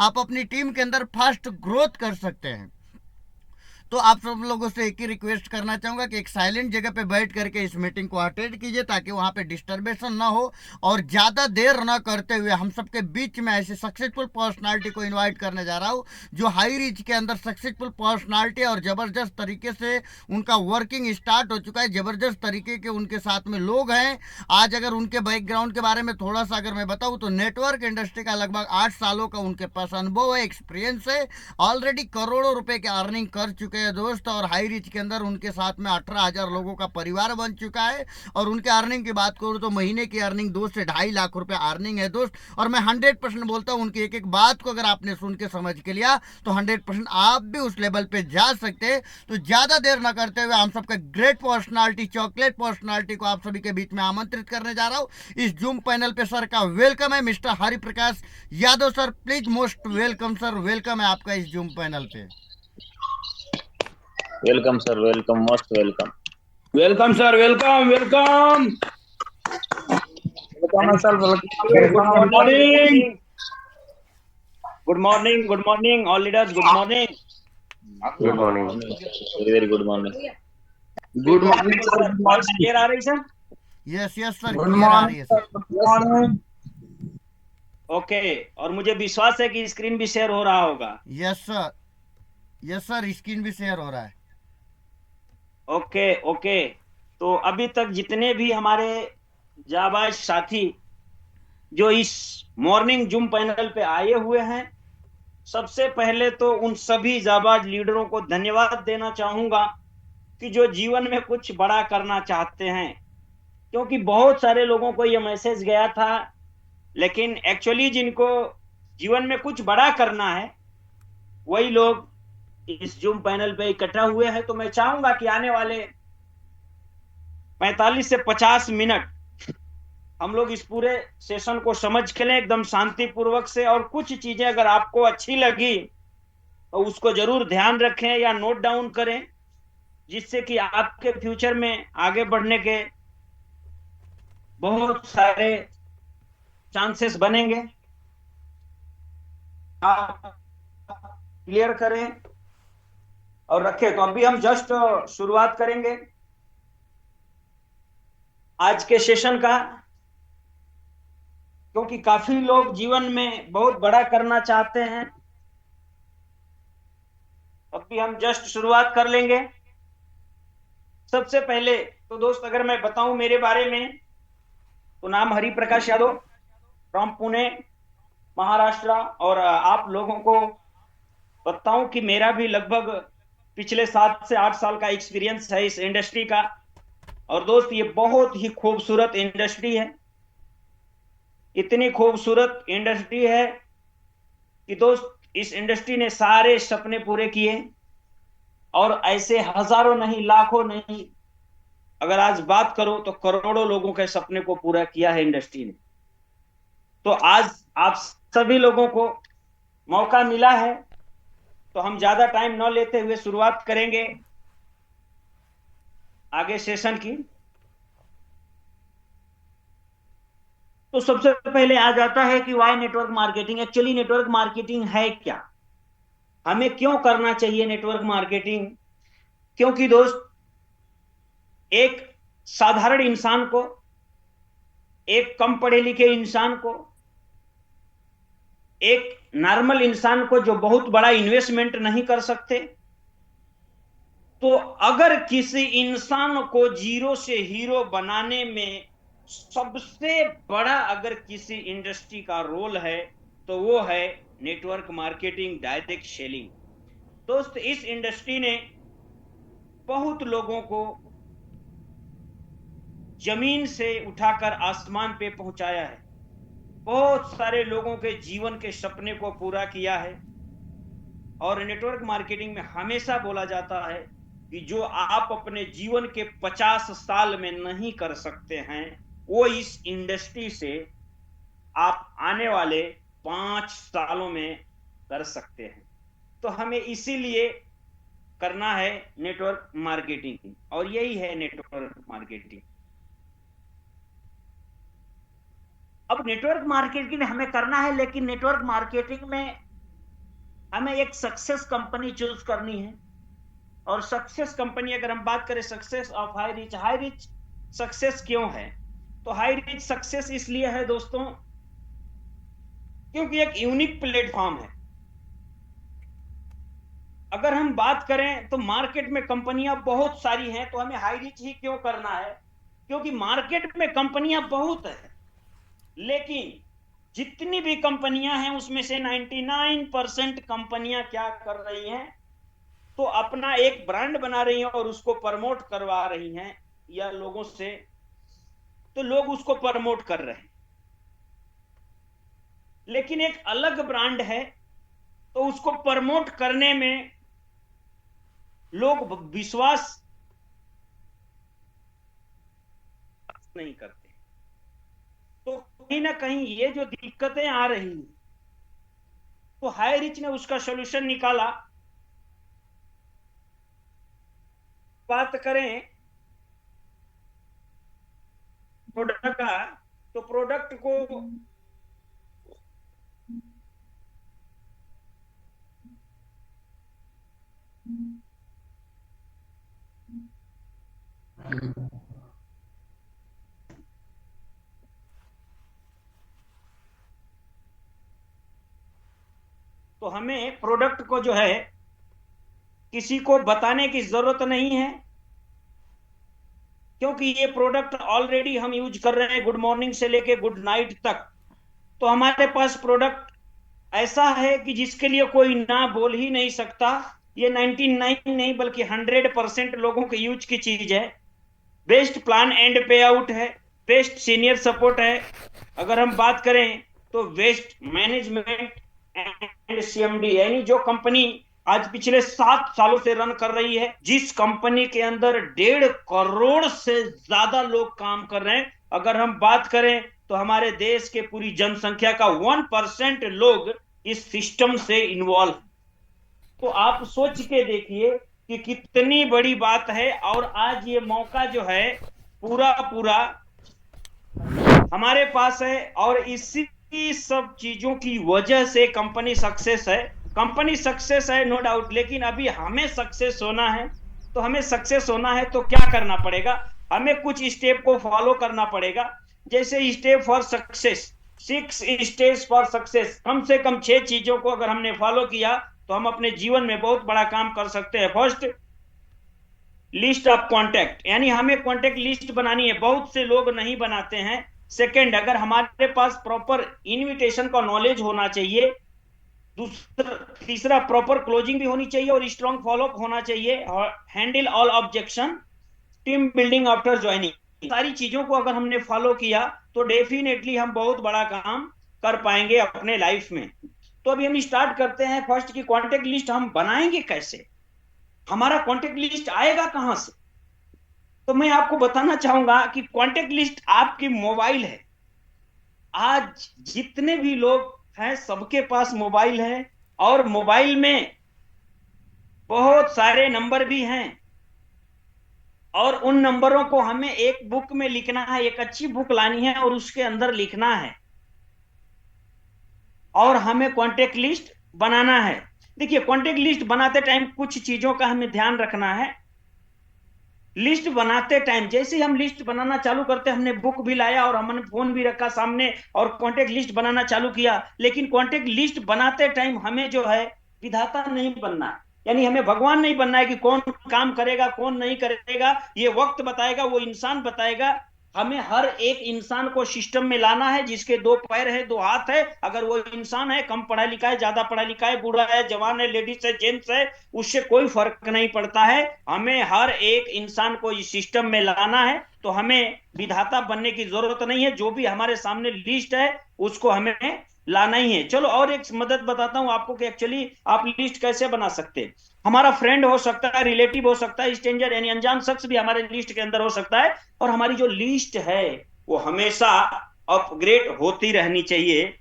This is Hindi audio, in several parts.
आप अपनी टीम के अंदर फास्ट ग्रोथ कर सकते हैं। तो आप सब लोगों से एक ही रिक्वेस्ट करना चाहूंगा कि एक साइलेंट जगह पे बैठ करके इस मीटिंग को अटेंड कीजिए, ताकि वहां पे डिस्टर्बेशन ना हो। और ज़्यादा देर ना करते हुए हम सबके बीच में ऐसे सक्सेसफुल पर्सनालिटी को इनवाइट करने जा रहा हूँ, जो हाई रीच के अंदर सक्सेसफुल पर्सनालिटी और ज़बरदस्त तरीके से उनका वर्किंग स्टार्ट हो चुका है, ज़बरदस्त तरीके के उनके साथ में लोग हैं। आज अगर उनके बैकग्राउंड के बारे में थोड़ा सा अगर मैं बताऊँ, तो नेटवर्क इंडस्ट्री का लगभग 8 सालों का उनके पास अनुभव है, एक्सपीरियंस है। ऑलरेडी करोड़ों रुपए के अर्निंग कर चुके हैं दोस्त। और हाई रिच के अंदर उनके साथ में 18,000 लोगों का परिवार बन चुका है। और उनके अर्निंग की बात करूँ तो महीने की अर्निंग 2 से 2.5 लाख रुपए अर्निंग है दोस्त। और मैं 100% बोलता हूँ, उनकी एक एक बात को अगर आपने सुन के समझ के लिया, तो 100% आप भी उस लेवल पे जा सकते हैं। तो ज्यादा देर ना करते हुए हम सबका ग्रेट पर्सनालिटी, चॉकलेट पर्सनालिटी को आप सभी के बीच में आमंत्रित करने जा रहा हूँ। इस जूम पैनल पे सर का वेलकम है, mister Hari Prakash Yadav sir. Please most welcome sir, welcome है आपका इस जूम पैनल पे। Welcome sir, welcome, most welcome. Welcome sir, welcome welcome. Welcome sir, good morning, good morning, good morning all leaders, good morning. Good morning, very very good morning. Good morning sir, voice clear आ रही sir? Yes yes sir, good clear आ रही मॉर्निंग है sir, sir. Good morning. Okay, और मुझे विश्वास है कि स्क्रीन भी शेयर हो रहा होगा। Yes sir, yes sir, screen भी शेयर हो रहा है। ओके ओके, तो अभी तक जितने भी हमारे जाबाज साथी जो इस मॉर्निंग जूम पैनल पे आए हुए हैं, सबसे पहले तो उन सभी जाबाज लीडरों को धन्यवाद देना चाहूंगा कि जो जीवन में कुछ बड़ा करना चाहते हैं। क्योंकि बहुत सारे लोगों को यह मैसेज गया था, लेकिन एक्चुअली जिनको जीवन में कुछ बड़ा करना है वही लोग इस जूम पैनल पे इकट्ठा हुए हैं। तो मैं चाहूंगा कि आने वाले 45 से 50 मिनट हम लोग इस पूरे सेशन को समझ के लें एकदम शांतिपूर्वक से। और कुछ चीजें अगर आपको अच्छी लगी तो उसको जरूर ध्यान रखें या नोट डाउन करें, जिससे कि आपके फ्यूचर में आगे बढ़ने के बहुत सारे चांसेस बनेंगे। आप क्लियर करें और रखें। तो अभी हम जस्ट शुरुआत करेंगे आज के सेशन का, क्योंकि काफी लोग जीवन में बहुत बड़ा करना चाहते हैं। अभी हम जस्ट शुरुआत कर लेंगे। सबसे पहले तो दोस्त अगर मैं बताऊं मेरे बारे में, तो नाम हरि प्रकाश यादव, फ्रॉम पुणे, महाराष्ट्र। और आप लोगों को बताऊं कि मेरा भी लगभग पिछले 7 से 8 साल का एक्सपीरियंस है इस इंडस्ट्री का। और दोस्त ये बहुत ही खूबसूरत इंडस्ट्री है, इतनी खूबसूरत इंडस्ट्री है कि दोस्त इस इंडस्ट्री ने सारे सपने पूरे किए। और ऐसे हजारों नहीं, लाखों नहीं, अगर आज बात करो तो करोड़ों लोगों के सपने को पूरा किया है इंडस्ट्री ने। तो आज आप सभी लोगों को मौका मिला है, तो हम ज्यादा टाइम न लेते हुए शुरुआत करेंगे आगे सेशन की। तो सबसे पहले आ जाता है कि why network marketing. Actually network marketing है क्या, हमें क्यों करना चाहिए नेटवर्क मार्केटिंग? क्योंकि दोस्त एक साधारण इंसान को, एक कम पढ़े लिखे इंसान को, एक नॉर्मल इंसान को जो बहुत बड़ा इन्वेस्टमेंट नहीं कर सकते, तो अगर किसी इंसान को जीरो से हीरो बनाने में सबसे बड़ा अगर किसी इंडस्ट्री का रोल है तो वो है नेटवर्क मार्केटिंग, डायरेक्ट सेलिंग। दोस्त इस इंडस्ट्री ने बहुत लोगों को जमीन से उठाकर आसमान पे पहुंचाया है, बहुत सारे लोगों के जीवन के सपने को पूरा किया है। और नेटवर्क मार्केटिंग में हमेशा बोला जाता है कि जो आप अपने जीवन के 50 साल में नहीं कर सकते हैं, वो इस इंडस्ट्री से आप आने वाले 5 सालों में कर सकते हैं। तो हमें इसीलिए करना है नेटवर्क मार्केटिंग, और यही है नेटवर्क मार्केटिंग। अब नेटवर्क मार्केटिंग हमें करना है, लेकिन नेटवर्क मार्केटिंग में हमें एक सक्सेस कंपनी चूज करनी है। और सक्सेस कंपनी, अगर हम बात करें success of high rich success क्यों है, तो हाई रिच सक्सेस इसलिए है दोस्तों क्योंकि एक यूनिक प्लेटफॉर्म है। अगर हम बात करें तो मार्केट में कंपनियां बहुत सारी हैं, तो हमें हाई रिच ही क्यों करना है, क्योंकि मार्केट में कंपनियां बहुत है, लेकिन जितनी भी कंपनियां हैं उसमें से 99% कंपनियां क्या कर रही हैं, तो अपना एक ब्रांड बना रही हैं और उसको प्रमोट करवा रही हैं या लोगों से, तो लोग उसको प्रमोट कर रहे हैं। लेकिन एक अलग ब्रांड है तो उसको प्रमोट करने में लोग विश्वास नहीं करते। तो कहीं ना कहीं ये जो दिक्कतें आ रही हैं, तो हाई रिच ने उसका सॉल्यूशन निकाला। बात करें प्रोडक्ट का, तो प्रोडक्ट को तो हमें प्रोडक्ट को जो है किसी को बताने की जरूरत नहीं है, क्योंकि ये प्रोडक्ट ऑलरेडी हम यूज कर रहे हैं गुड मॉर्निंग से लेके गुड नाइट तक। तो हमारे पास प्रोडक्ट ऐसा है कि जिसके लिए कोई ना बोल ही नहीं सकता। ये 99 नहीं बल्कि 100% लोगों के यूज की चीज है। बेस्ट प्लान एंड पे आउट है, बेस्ट सीनियर सपोर्ट है। अगर हम बात करें तो बेस्ट मैनेजमेंट एंड सीएमडी, यानी जो कंपनी आज पिछले 7 सालों से रन कर रही है, जिस कंपनी के अंदर 1.5 करोड़ से ज्यादा लोग काम कर रहे हैं। अगर हम बात करें तो हमारे देश के पूरी जनसंख्या का 1% लोग इस सिस्टम से इन्वॉल्व। तो आप सोच के देखिए कि कितनी बड़ी बात है। और आज ये मौका जो है पूरा पूरा हमारे पास है, और इसी सब चीजों की वजह से कंपनी सक्सेस है। कंपनी सक्सेस है नो डाउट, लेकिन अभी हमें सक्सेस होना है। तो हमें सक्सेस होना है तो क्या करना पड़ेगा, हमें कुछ स्टेप को फॉलो करना पड़ेगा। जैसे step for success, 6 steps for success, कम से कम 6 चीजों को अगर हमने फॉलो किया तो हम अपने जीवन में बहुत बड़ा काम कर सकते हैं। फर्स्ट, लिस्ट ऑफ कॉन्टेक्ट, यानी हमें कॉन्टेक्ट लिस्ट बनानी है, बहुत से लोग नहीं बनाते हैं। सेकंड, अगर हमारे पास प्रॉपर इनविटेशन का नॉलेज होना चाहिए। दूसरा, तीसरा, प्रॉपर क्लोजिंग भी होनी चाहिए और स्ट्रॉन्ग फॉलोअप होना चाहिए। Handle all objection, team building after joining. सारी चीजों को अगर हमने फॉलो किया तो डेफिनेटली हम बहुत बड़ा काम कर पाएंगे अपने लाइफ में। तो अभी हम स्टार्ट करते हैं। फर्स्ट की कॉन्टेक्ट लिस्ट हम बनाएंगे कैसे, हमारा कॉन्टेक्ट लिस्ट आएगा कहां से। तो मैं आपको बताना चाहूंगा कि कॉन्टेक्ट लिस्ट आपकी मोबाइल है। आज जितने भी लोग हैं सबके पास मोबाइल है, और मोबाइल में बहुत सारे नंबर भी हैं, और उन नंबरों को हमें एक बुक में लिखना है, एक अच्छी बुक लानी है और उसके अंदर लिखना है, और हमें कॉन्टेक्ट लिस्ट बनाना है। देखिए, कॉन्टेक्ट लिस्ट बनाते टाइम कुछ चीजों का हमें ध्यान रखना है। लिस्ट बनाते टाइम जैसे ही हम लिस्ट बनाना चालू करते, हमने बुक भी लाया और हमने फोन भी रखा सामने और कॉन्टेक्ट लिस्ट बनाना चालू किया, लेकिन कॉन्टेक्ट लिस्ट बनाते टाइम हमें जो है विधाता नहीं बनना, यानी हमें भगवान नहीं बनना है कि कौन काम करेगा कौन नहीं करेगा, ये वक्त बताएगा, वो इंसान बताएगा। हमें हर एक इंसान को सिस्टम में लाना है, जिसके 2 पैर है 2 हाथ है। अगर वो इंसान है, कम पढ़ा लिखा है ज्यादा पढ़ा लिखा है, बूढ़ा है जवान है लेडीज है जेंट्स है, उससे कोई फर्क नहीं पड़ता है। हमें हर एक इंसान को इस सिस्टम में लाना है। तो हमें विधाता बनने की जरूरत नहीं है, जो भी हमारे सामने लिस्ट है उसको हमें लाना ही है। चलो और एक मदद बताता हूं आपको कि एक्चुअली आप लिस्ट कैसे बना सकते हैं। हमारा फ्रेंड हो सकता है, रिलेटिव हो सकता है, स्ट्रेंजर यानी अनजान शख्स भी हमारे लिस्ट के अंदर हो सकता है। और हमारी जो लिस्ट है वो हमेशा अपग्रेड होती रहनी चाहिए।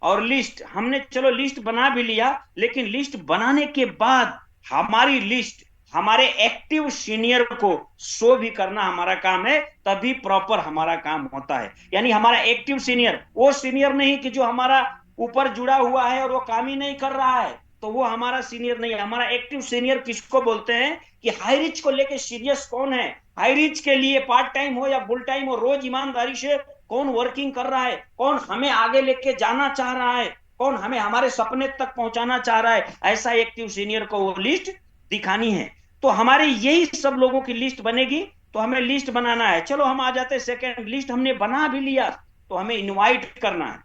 और लिस्ट हमने चलो लिस्ट बना भी लिया, लेकिन लिस्ट बनाने के बाद हमारी लिस्ट हमारे एक्टिव सीनियर को शो भी करना हमारा काम है, तभी प्रॉपर हमारा काम होता है। यानी हमारा एक्टिव सीनियर, वो सीनियर नहीं कि जो हमारा ऊपर जुड़ा हुआ है और वो काम ही नहीं कर रहा है। तो वो हमारा सीनियर नहीं है। हमारा एक्टिव सीनियर किसको बोलते हैं कि हाई रिच को लेके सीरियस कौन है, हाई रिच के लिए पार्ट टाइम हो या फुल टाइम हो, रोज ईमानदारी से कौन वर्किंग कर रहा है, कौन हमें आगे लेके जाना चाह रहा है, कौन हमें हमारे सपने तक पहुंचाना चाह रहा है, ऐसा एक्टिव सीनियर को वो लिस्ट दिखानी है। तो हमारे यही सब लोगों की लिस्ट बनेगी। तो हमें लिस्ट बनाना है। चलो हम आ जाते हैं सेकेंड। लिस्ट हमने बना भी लिया तो हमें इनवाइट करना है।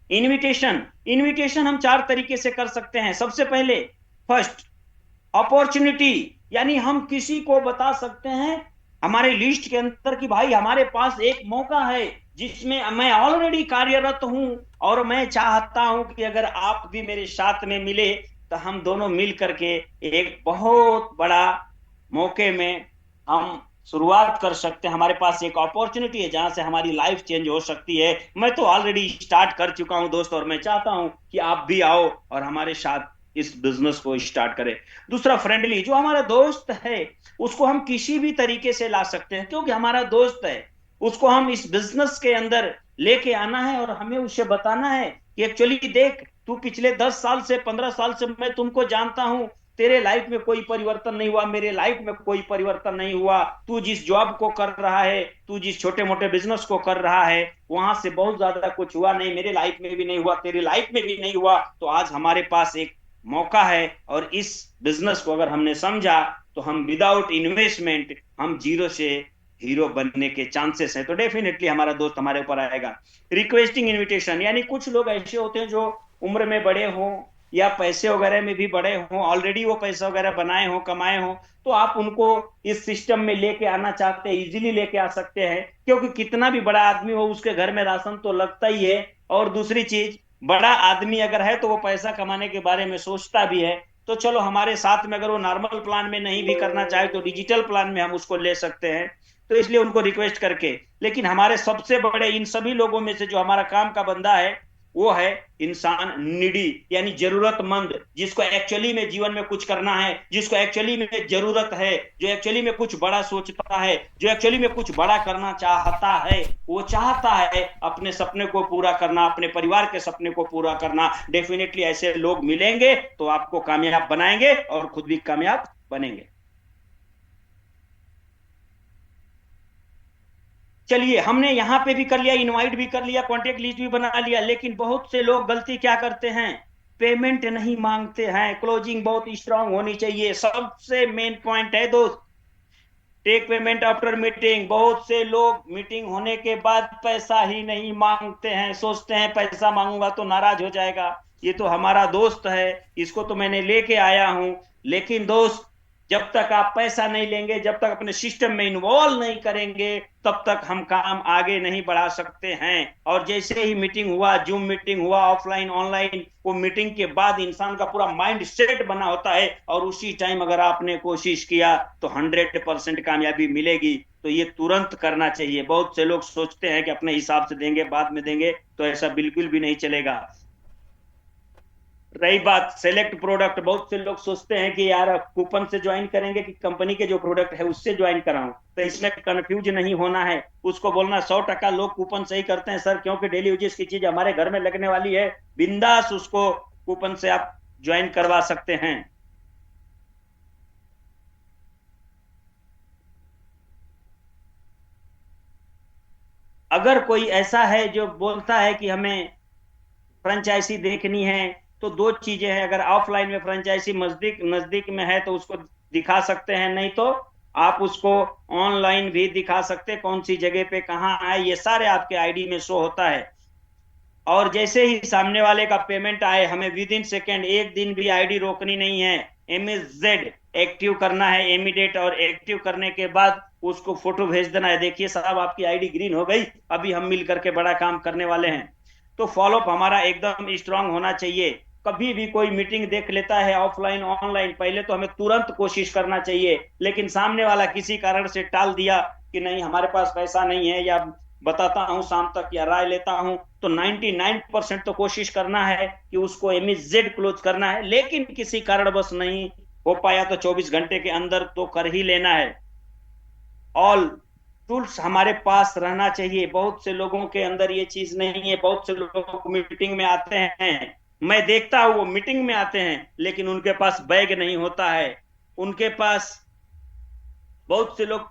इनविटेशन, इनविटेशन हम 4 तरीके से कर सकते हैं। सबसे पहले फर्स्ट अपॉर्चुनिटी, यानी हम किसी को बता सकते हैं हमारे लिस्ट के अंदर कि भाई हमारे पास एक मौका है जिसमें मैं ऑलरेडी कार्यरत हूं और मैं चाहता हूं कि अगर आप भी मेरे साथ में मिले तो हम दोनों मिल करके एक बहुत बड़ा मौके में हम शुरुआत कर सकते हैं। हमारे पास एक अपॉर्चुनिटी है जहां से हमारी लाइफ चेंज हो सकती है। मैं तो ऑलरेडी स्टार्ट कर चुका हूं दोस्त, और मैं चाहता हूं कि आप भी आओ और हमारे साथ इस बिजनेस को स्टार्ट करें। दूसरा फ्रेंडली, जो हमारा दोस्त है उसको हम किसी भी तरीके से ला सकते हैं क्योंकि हमारा दोस्त है। उसको हम इस बिजनेस के अंदर लेके आना है और हमें उसे बताना है कि एक्चुअली देख, तू पिछले 10 साल से 15 साल से मैं तुमको जानता हूं, तेरे लाइफ में कोई परिवर्तन नहीं हुआ, मेरे लाइफ में कोई परिवर्तन नहीं हुआ। तू जिस जॉब को कर रहा है, तू जिस छोटे मोटे बिजनेस को कर रहा है, वहां से बहुत ज्यादा कुछ हुआ नहीं, मेरे लाइफ में भी नहीं हुआ, तेरी लाइफ में भी नहीं हुआ। तो आज हमारे पास एक मौका है और इस बिजनेस को अगर हमने समझा तो हम विदाउट इन्वेस्टमेंट हम जीरो से हीरो बनने के चांसेस हैं। तो डेफिनेटली हमारा दोस्त हमारे ऊपर आएगा। रिक्वेस्टिंग इनविटेशन, यानी कुछ लोग ऐसे होते हैं जो उम्र में बड़े हों या पैसे वगैरह में भी बड़े हों, ऑलरेडी वो पैसा वगैरह बनाए हों, कमाए हों, तो आप उनको इस सिस्टम में लेके आना चाहते हैं, इजीली लेके आ सकते हैं क्योंकि कितना भी बड़ा आदमी हो उसके घर में राशन तो लगता ही है। और दूसरी चीज, बड़ा आदमी अगर है तो वो पैसा कमाने के बारे में सोचता भी है। तो चलो हमारे साथ में अगर वो नॉर्मल प्लान में नहीं भी करना चाहे तो डिजिटल प्लान में हम उसको ले सकते हैं। तो इसलिए उनको रिक्वेस्ट करके, लेकिन हमारे सबसे बड़े इन सभी लोगों में से जो हमारा काम का बंदा है वो है इंसान नीडी, यानी जरूरतमंद, जिसको एक्चुअली में जीवन में कुछ करना है, जिसको एक्चुअली में जरूरत है, जो एक्चुअली में कुछ बड़ा सोचता है, जो एक्चुअली में कुछ बड़ा करना चाहता है। वो चाहता है अपने सपने को पूरा करना, अपने परिवार के सपने को पूरा करना। डेफिनेटली ऐसे लोग मिलेंगे तो आपको कामयाब बनाएंगे और खुद भी कामयाब बनेंगे। चलिए, हमने यहां पे भी कर लिया, इनवाइट भी कर लिया, कॉन्टेक्ट लिस्ट भी बना लिया, लेकिन बहुत से लोग गलती क्या करते हैं, पेमेंट नहीं मांगते हैं। क्लोजिंग बहुत स्ट्रांग होनी चाहिए, सबसे मेन पॉइंट है दोस्त। Take payment after meeting. बहुत से लोग मीटिंग होने के बाद पैसा ही नहीं मांगते हैं, सोचते हैं पैसा मांगूंगा तो नाराज हो जाएगा। ये तो हमारा दोस्त है, इसको तो मैंने लेके आया हूं। लेकिन दोस्त, जब तक आप पैसा नहीं लेंगे, जब तक अपने सिस्टम में इन्वॉल्व नहीं करेंगे, तब तक हम काम आगे नहीं बढ़ा सकते हैं। और जैसे ही मीटिंग हुआ, जूम मीटिंग हुआ, ऑफलाइन ऑनलाइन, वो मीटिंग के बाद इंसान का पूरा माइंड सेट बना होता है और उसी टाइम अगर आपने कोशिश किया तो 100% कामयाबी मिलेगी। तो ये तुरंत करना चाहिए। बहुत से लोग सोचते हैं कि अपने हिसाब से देंगे, बाद में देंगे, तो ऐसा बिल्कुल भी नहीं चलेगा। रही बात सेलेक्ट प्रोडक्ट, बहुत से लोग सोचते हैं कि यार कूपन से ज्वाइन करेंगे कि कंपनी के जो प्रोडक्ट है उससे ज्वाइन कराऊं। तो इसमें कंफ्यूज नहीं होना है। उसको बोलना 100% लोग कूपन से ही करते हैं सर, क्योंकि डेली यूजेस की चीज हमारे घर में लगने वाली है, बिंदास उसको कूपन से आप ज्वाइन करवा सकते हैं। अगर कोई ऐसा है जो बोलता है कि हमें फ्रेंचाइजी देखनी है, तो दो चीजें हैं। अगर ऑफलाइन में फ्रेंचाइजी नजदीक नजदीक में है तो उसको दिखा सकते हैं, नहीं तो आप उसको ऑनलाइन भी दिखा सकते हैं, कौन सी जगह पे कहाँ आए, ये सारे आपके आईडी में शो होता है। और जैसे ही सामने वाले का पेमेंट आए, हमें विद इन सेकेंड, एक दिन भी आईडी रोकनी नहीं है, एमएसजेड एक्टिव करना है इमीडिएट। और एक्टिव करने के बाद उसको फोटो भेज देना है, देखिए साहब आपकी आईडी ग्रीन हो गई, अभी हम मिल करके बड़ा काम करने वाले हैं। तो फॉलोअप हमारा एकदम स्ट्रांग होना चाहिए। कभी भी कोई मीटिंग देख लेता है ऑफलाइन ऑनलाइन, पहले तो हमें तुरंत कोशिश करना चाहिए, लेकिन सामने वाला किसी कारण से टाल दिया कि नहीं हमारे पास पैसा नहीं है, या बताता हूं शाम तक, या राय लेता हूं, तो 99% तो कोशिश करना है कि उसको इमीडिएट क्लोज करना है। लेकिन किसी कारणवश नहीं हो पाया तो 24 घंटे के अंदर तो कर ही लेना है। ऑल टूल्स हमारे पास रहना चाहिए। बहुत से लोगों के अंदर ये चीज नहीं है। बहुत से लोग मीटिंग में आते हैं, मैं देखता हूं वो मीटिंग में आते हैं लेकिन उनके पास बैग नहीं होता है, उनके पास बहुत से लोग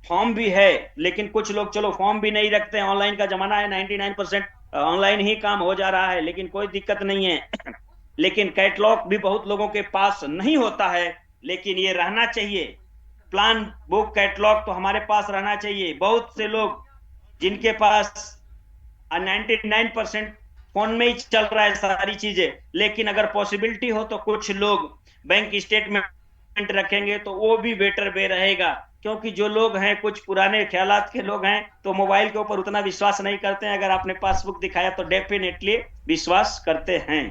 फॉर्म भी है लेकिन कुछ लोग चलो फॉर्म भी नहीं रखते हैं, ऑनलाइन का जमाना है, 99% ऑनलाइन ही काम हो जा रहा है, लेकिन कोई दिक्कत नहीं है। लेकिन कैटलॉग भी बहुत लोगों के पास नहीं होता है, लेकिन ये रहना चाहिए। प्लान बुक कैटलॉग तो हमारे पास रहना चाहिए। बहुत से लोग जिनके पास 99% फोन में ही चल रहा है सारी चीजें, लेकिन अगर पॉसिबिलिटी हो तो कुछ लोग बैंक स्टेटमेंट रखेंगे तो वो भी बेटर वे रहेगा, क्योंकि जो लोग हैं कुछ पुराने ख्यालात के लोग हैं तो मोबाइल के ऊपर उतना विश्वास नहीं करते हैं। अगर आपने पासबुक दिखाया तो डेफिनेटली विश्वास करते हैं।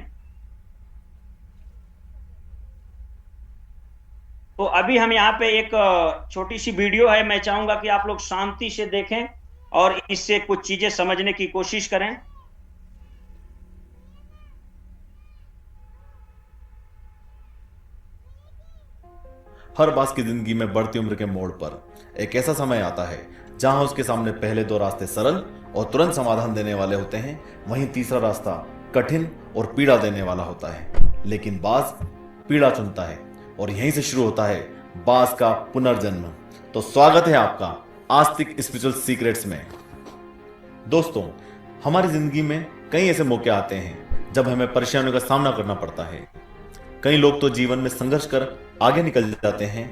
तो अभी हम यहाँ पे एक छोटी सी वीडियो है, मैं चाहूंगा कि आप लोग शांति से देखें और इससे कुछ चीजें समझने की कोशिश करें। हर बास की जिंदगी में बढ़ती उम्र के मोड़ पर एक ऐसा समय आता है जहां उसके सामने पहले दो रास्ते सरल और तुरंत समाधान देने वाले होते हैं, वहीं तीसरा रास्ता कठिन और पीड़ा देने वाला होता है। लेकिन बास पीड़ा चुनता है और यहीं से शुरू होता है बास का पुनर्जन्म। तो स्वागत है आपका आस्तिक स्पिरिचुअल सीक्रेट्स में। दोस्तों, हमारी जिंदगी में कई ऐसे मौके आते हैं जब हमें परेशानियों का सामना करना पड़ता है। कई लोग तो जीवन में संघर्ष कर आगे निकल जाते हैं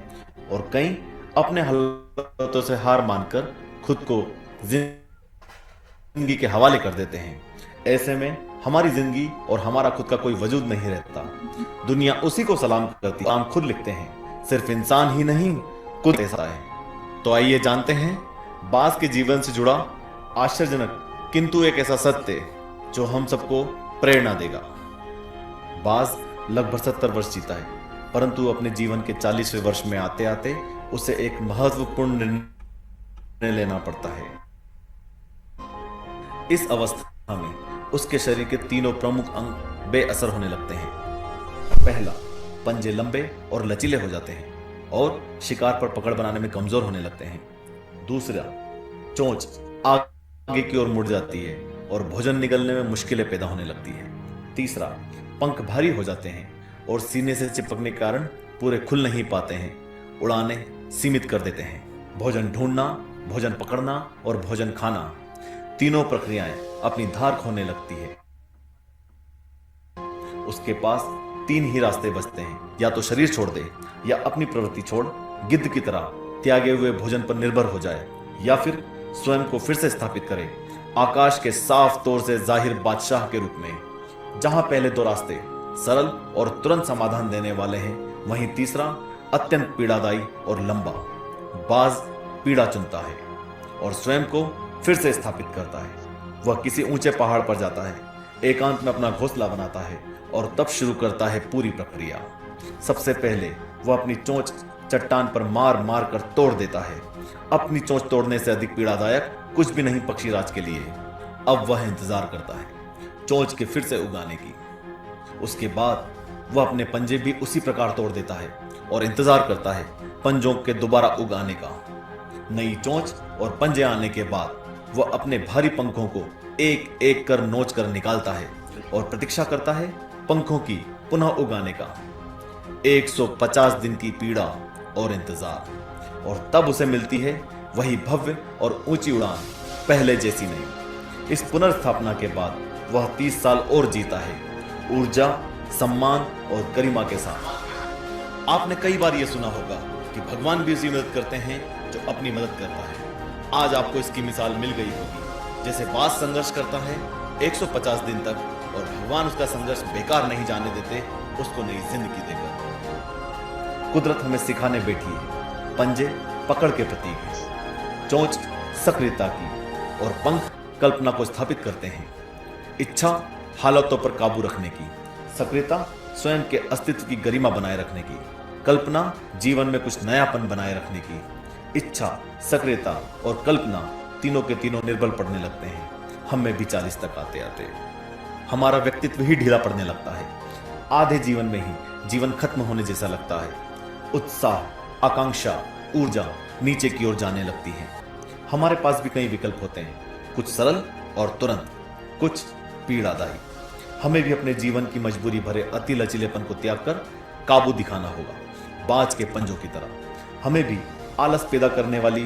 और कई अपने हालातों से हार मानकर खुद को जिंदगी के हवाले कर देते हैं। ऐसे में हमारी जिंदगी और हमारा खुद का कोई वजूद नहीं रहता। दुनिया उसी को सलाम करती है। हम खुद लिखते हैं, सिर्फ इंसान ही नहीं खुद ऐसा है। तो आइए जानते हैं बास के जीवन से जुड़ा आश्चर्यजनक किंतु एक ऐसा सत्य जो हम सबको प्रेरणा देगा। बास लगभग 70 वर्ष जीता है, परंतु अपने जीवन के 40वें वर्ष में आते आते उसे एक महत्वपूर्ण निर्णय लेना पड़ता है। इस अवस्था में उसके शरीर के तीनों प्रमुख अंग बेअसर होने लगते हैं। पहला, पंजे लंबे और लचीले हो जाते हैं और शिकार पर पकड़ बनाने में कमजोर होने लगते हैं। दूसरा, चोंच आगे की ओर मुड़ जाती है और भोजन निगलने में मुश्किलें पैदा होने लगती है। तीसरा, पंख भारी हो जाते हैं और सीने से चिपकने के कारण पूरे खुल नहीं पाते हैं, उड़ाने सीमित कर देते हैं। भोजन ढूंढना, भोजन पकड़ना और भोजन खाना, तीनों प्रक्रियाएं अपनी धार खोने लगती है। उसके पास 3 ही रास्ते बचते हैं, या तो शरीर छोड़ दे, या अपनी प्रवृत्ति छोड़ गिद्ध की तरह त्यागे हुए भोजन पर निर्भर हो जाए, या फिर स्वयं को फिर से स्थापित करे आकाश के साफ तौर से जाहिर बादशाह के रूप में। जहां पहले 2 रास्ते सरल और तुरंत समाधान देने वाले हैं, वहीं तीसरा अत्यंत पीड़ादायी और लंबा। बाज पीड़ा चुनता है और स्वयं को फिर से स्थापित करता है। वह किसी ऊंचे पहाड़ पर जाता है, एकांत में अपना घोंसला बनाता है और तब शुरू करता है पूरी प्रक्रिया। सबसे पहले वह अपनी चोंच चट्टान पर मार मार कर तोड़ देता है। अपनी चोंच तोड़ने से अधिक पीड़ादायक कुछ भी नहीं पक्षीराज के लिए। अब वह इंतजार करता है चोंच के फिर से उगाने की। उसके बाद वह अपने पंजे भी उसी प्रकार तोड़ देता है और इंतजार करता है पंजों के दोबारा उगाने का। नई चोंच और पंजे आने के बाद वह अपने भारी पंखों को एक एक कर नोच कर निकालता है और प्रतीक्षा करता है पंखों की पुनः उगाने का। 150 दिन की पीड़ा और इंतजार, और तब उसे मिलती है वही भव्य और ऊंची उड़ान, पहले जैसी नहीं। इस पुनर्स्थापना के बाद वह 30 साल और जीता है, ऊर्जा, सम्मान और गरिमा के साथ। आपने कई बार यह सुना होगा कि भगवान भी उसी मदद करते हैं जो अपनी मदद करता है। आज आपको इसकी मिसाल मिल गई होगी। जैसे बाज संघर्ष करता है 150 दिन तक और भगवान उसका संघर्ष बेकार नहीं जाने देते, उसको नई जिंदगी देकर। कुदरत हमें सिखाने बैठी है। पंजे पकड़ के प्रतीक है, चोंच सक्रियता की और पंख कल्पना को स्थापित करते हैं। इच्छा हालातों पर काबू रखने की, सक्रियता स्वयं के अस्तित्व की गरिमा बनाए रखने की, कल्पना जीवन में कुछ नयापन बनाए रखने की। इच्छा, सक्रियता और कल्पना तीनों के तीनों निर्बल पड़ने लगते हैं। हमें भी 40 तक आते आते हमारा व्यक्तित्व ही ढीला पड़ने लगता है। आधे जीवन में ही जीवन खत्म होने जैसा लगता है। उत्साह, आकांक्षा, ऊर्जा नीचे की ओर जाने लगती है। हमारे पास भी कई विकल्प होते हैं, कुछ सरल और तुरंत, कुछ पीड़ादायी। हमें भी अपने जीवन की मजबूरी भरे अति लचीलेपन को त्याग कर काबू दिखाना होगा। बाज के पंजों की तरह हमें भी आलस पैदा करने वाली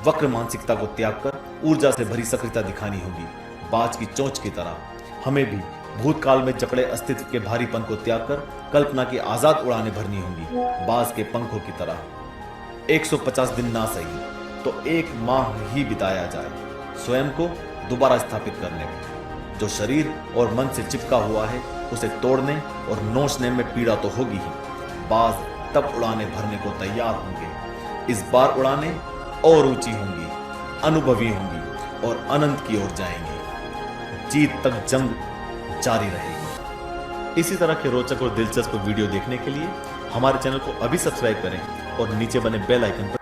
वक्र मानसिकता को त्याग कर ऊर्जा से भरी सक्रियता दिखानी होगी। बाज की चोंच की तरह हमें भी भूतकाल में जकड़े अस्तित्व के भारीपन को त्याग कर कल्पना की आजाद उड़ानें भरनी होंगी। बाज के पंखों की तरह 150 दिन ना सही तो 1 माह ही बिताया जाए स्वयं को दोबारा स्थापित करने में। जो शरीर और मन से चिपका हुआ है उसे तोड़ने और नोचने में पीड़ा तो होगी ही। बाज तब उड़ाने भरने को तैयार होंगे। इस बार उड़ाने और ऊंची होंगी, अनुभवी होंगी और अनंत की ओर जाएंगी। जीत तक जंग जारी रहेगी। इसी तरह के रोचक और दिलचस्प वीडियो देखने के लिए हमारे चैनल को अभी सब्सक्राइब करें और नीचे बने बेल आइकन पर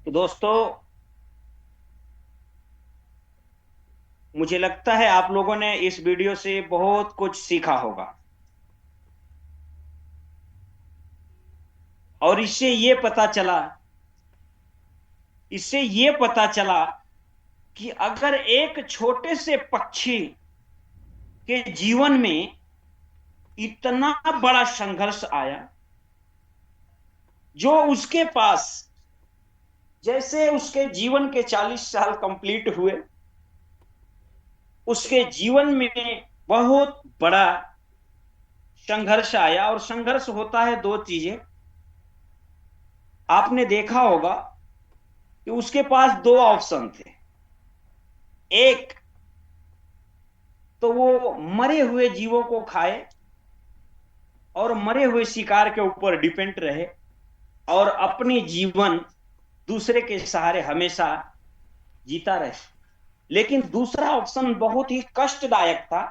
तो दोस्तों, मुझे लगता है आप लोगों ने इस वीडियो से बहुत कुछ सीखा होगा और इससे ये पता चला कि अगर एक छोटे से पक्षी के जीवन में इतना बड़ा संघर्ष आया, जो उसके पास जैसे उसके जीवन के 40 साल कंप्लीट हुए, उसके जीवन में बहुत बड़ा संघर्ष आया। और संघर्ष होता है 2 चीजें। आपने देखा होगा कि उसके पास 2 ऑप्शन थे। एक तो वो मरे हुए जीवों को खाए और मरे हुए शिकार के ऊपर डिपेंड रहे और अपनी जीवन दूसरे के सहारे हमेशा जीता रहे। लेकिन दूसरा ऑप्शन बहुत ही कष्टदायक था।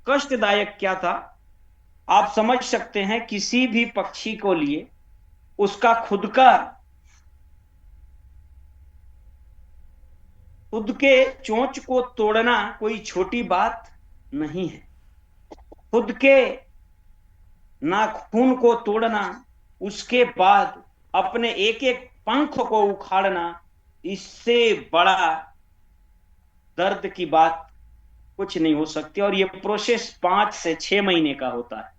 कष्टदायक क्या था, आप समझ सकते हैं। किसी भी पक्षी को लिए उसका खुद के चोंच को तोड़ना कोई छोटी बात नहीं है। खुद के नाखून को तोड़ना, उसके बाद अपने एक एक पंख को उखाड़ना, इससे बड़ा दर्द की बात कुछ नहीं हो सकती। और ये प्रोसेस 5 से 6 महीने का होता है।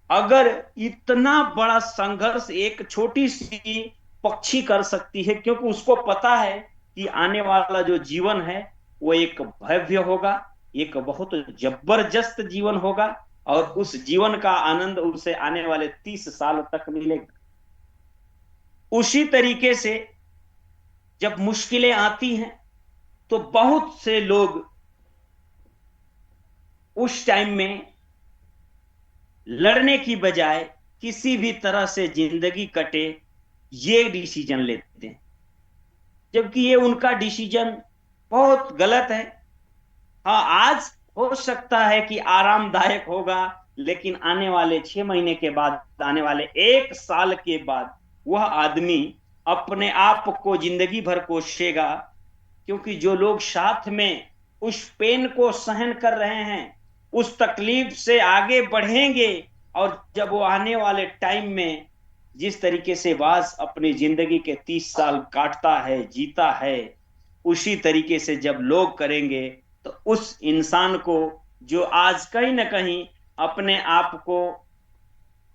अगर इतना बड़ा संघर्ष एक छोटी सी पक्षी कर सकती है, क्योंकि उसको पता है कि आने वाला जो जीवन है वो एक भव्य होगा, एक बहुत जबरदस्त जीवन होगा और उस जीवन का आनंद उसे आने वाले 30 साल तक मिलेगा। उसी तरीके से जब मुश्किलें आती हैं तो बहुत से लोग उस टाइम में लड़ने की बजाय किसी भी तरह से जिंदगी कटे ये डिसीजन लेते हैं, जबकि ये उनका डिसीजन बहुत गलत है। हाँ, आज हो सकता है कि आरामदायक होगा, लेकिन आने वाले 6 महीने के बाद, आने वाले 1 साल के बाद वह आदमी अपने आप को जिंदगी भर कोसेगा। क्योंकि जो लोग साथ में उस पेन को सहन कर रहे हैं, उस तकलीफ से आगे बढ़ेंगे और जब वो आने वाले टाइम में जिस तरीके से बाज अपनी जिंदगी के 30 साल काटता है, जीता है, उसी तरीके से जब लोग करेंगे तो उस इंसान को जो आज कहीं ना कहीं अपने आप को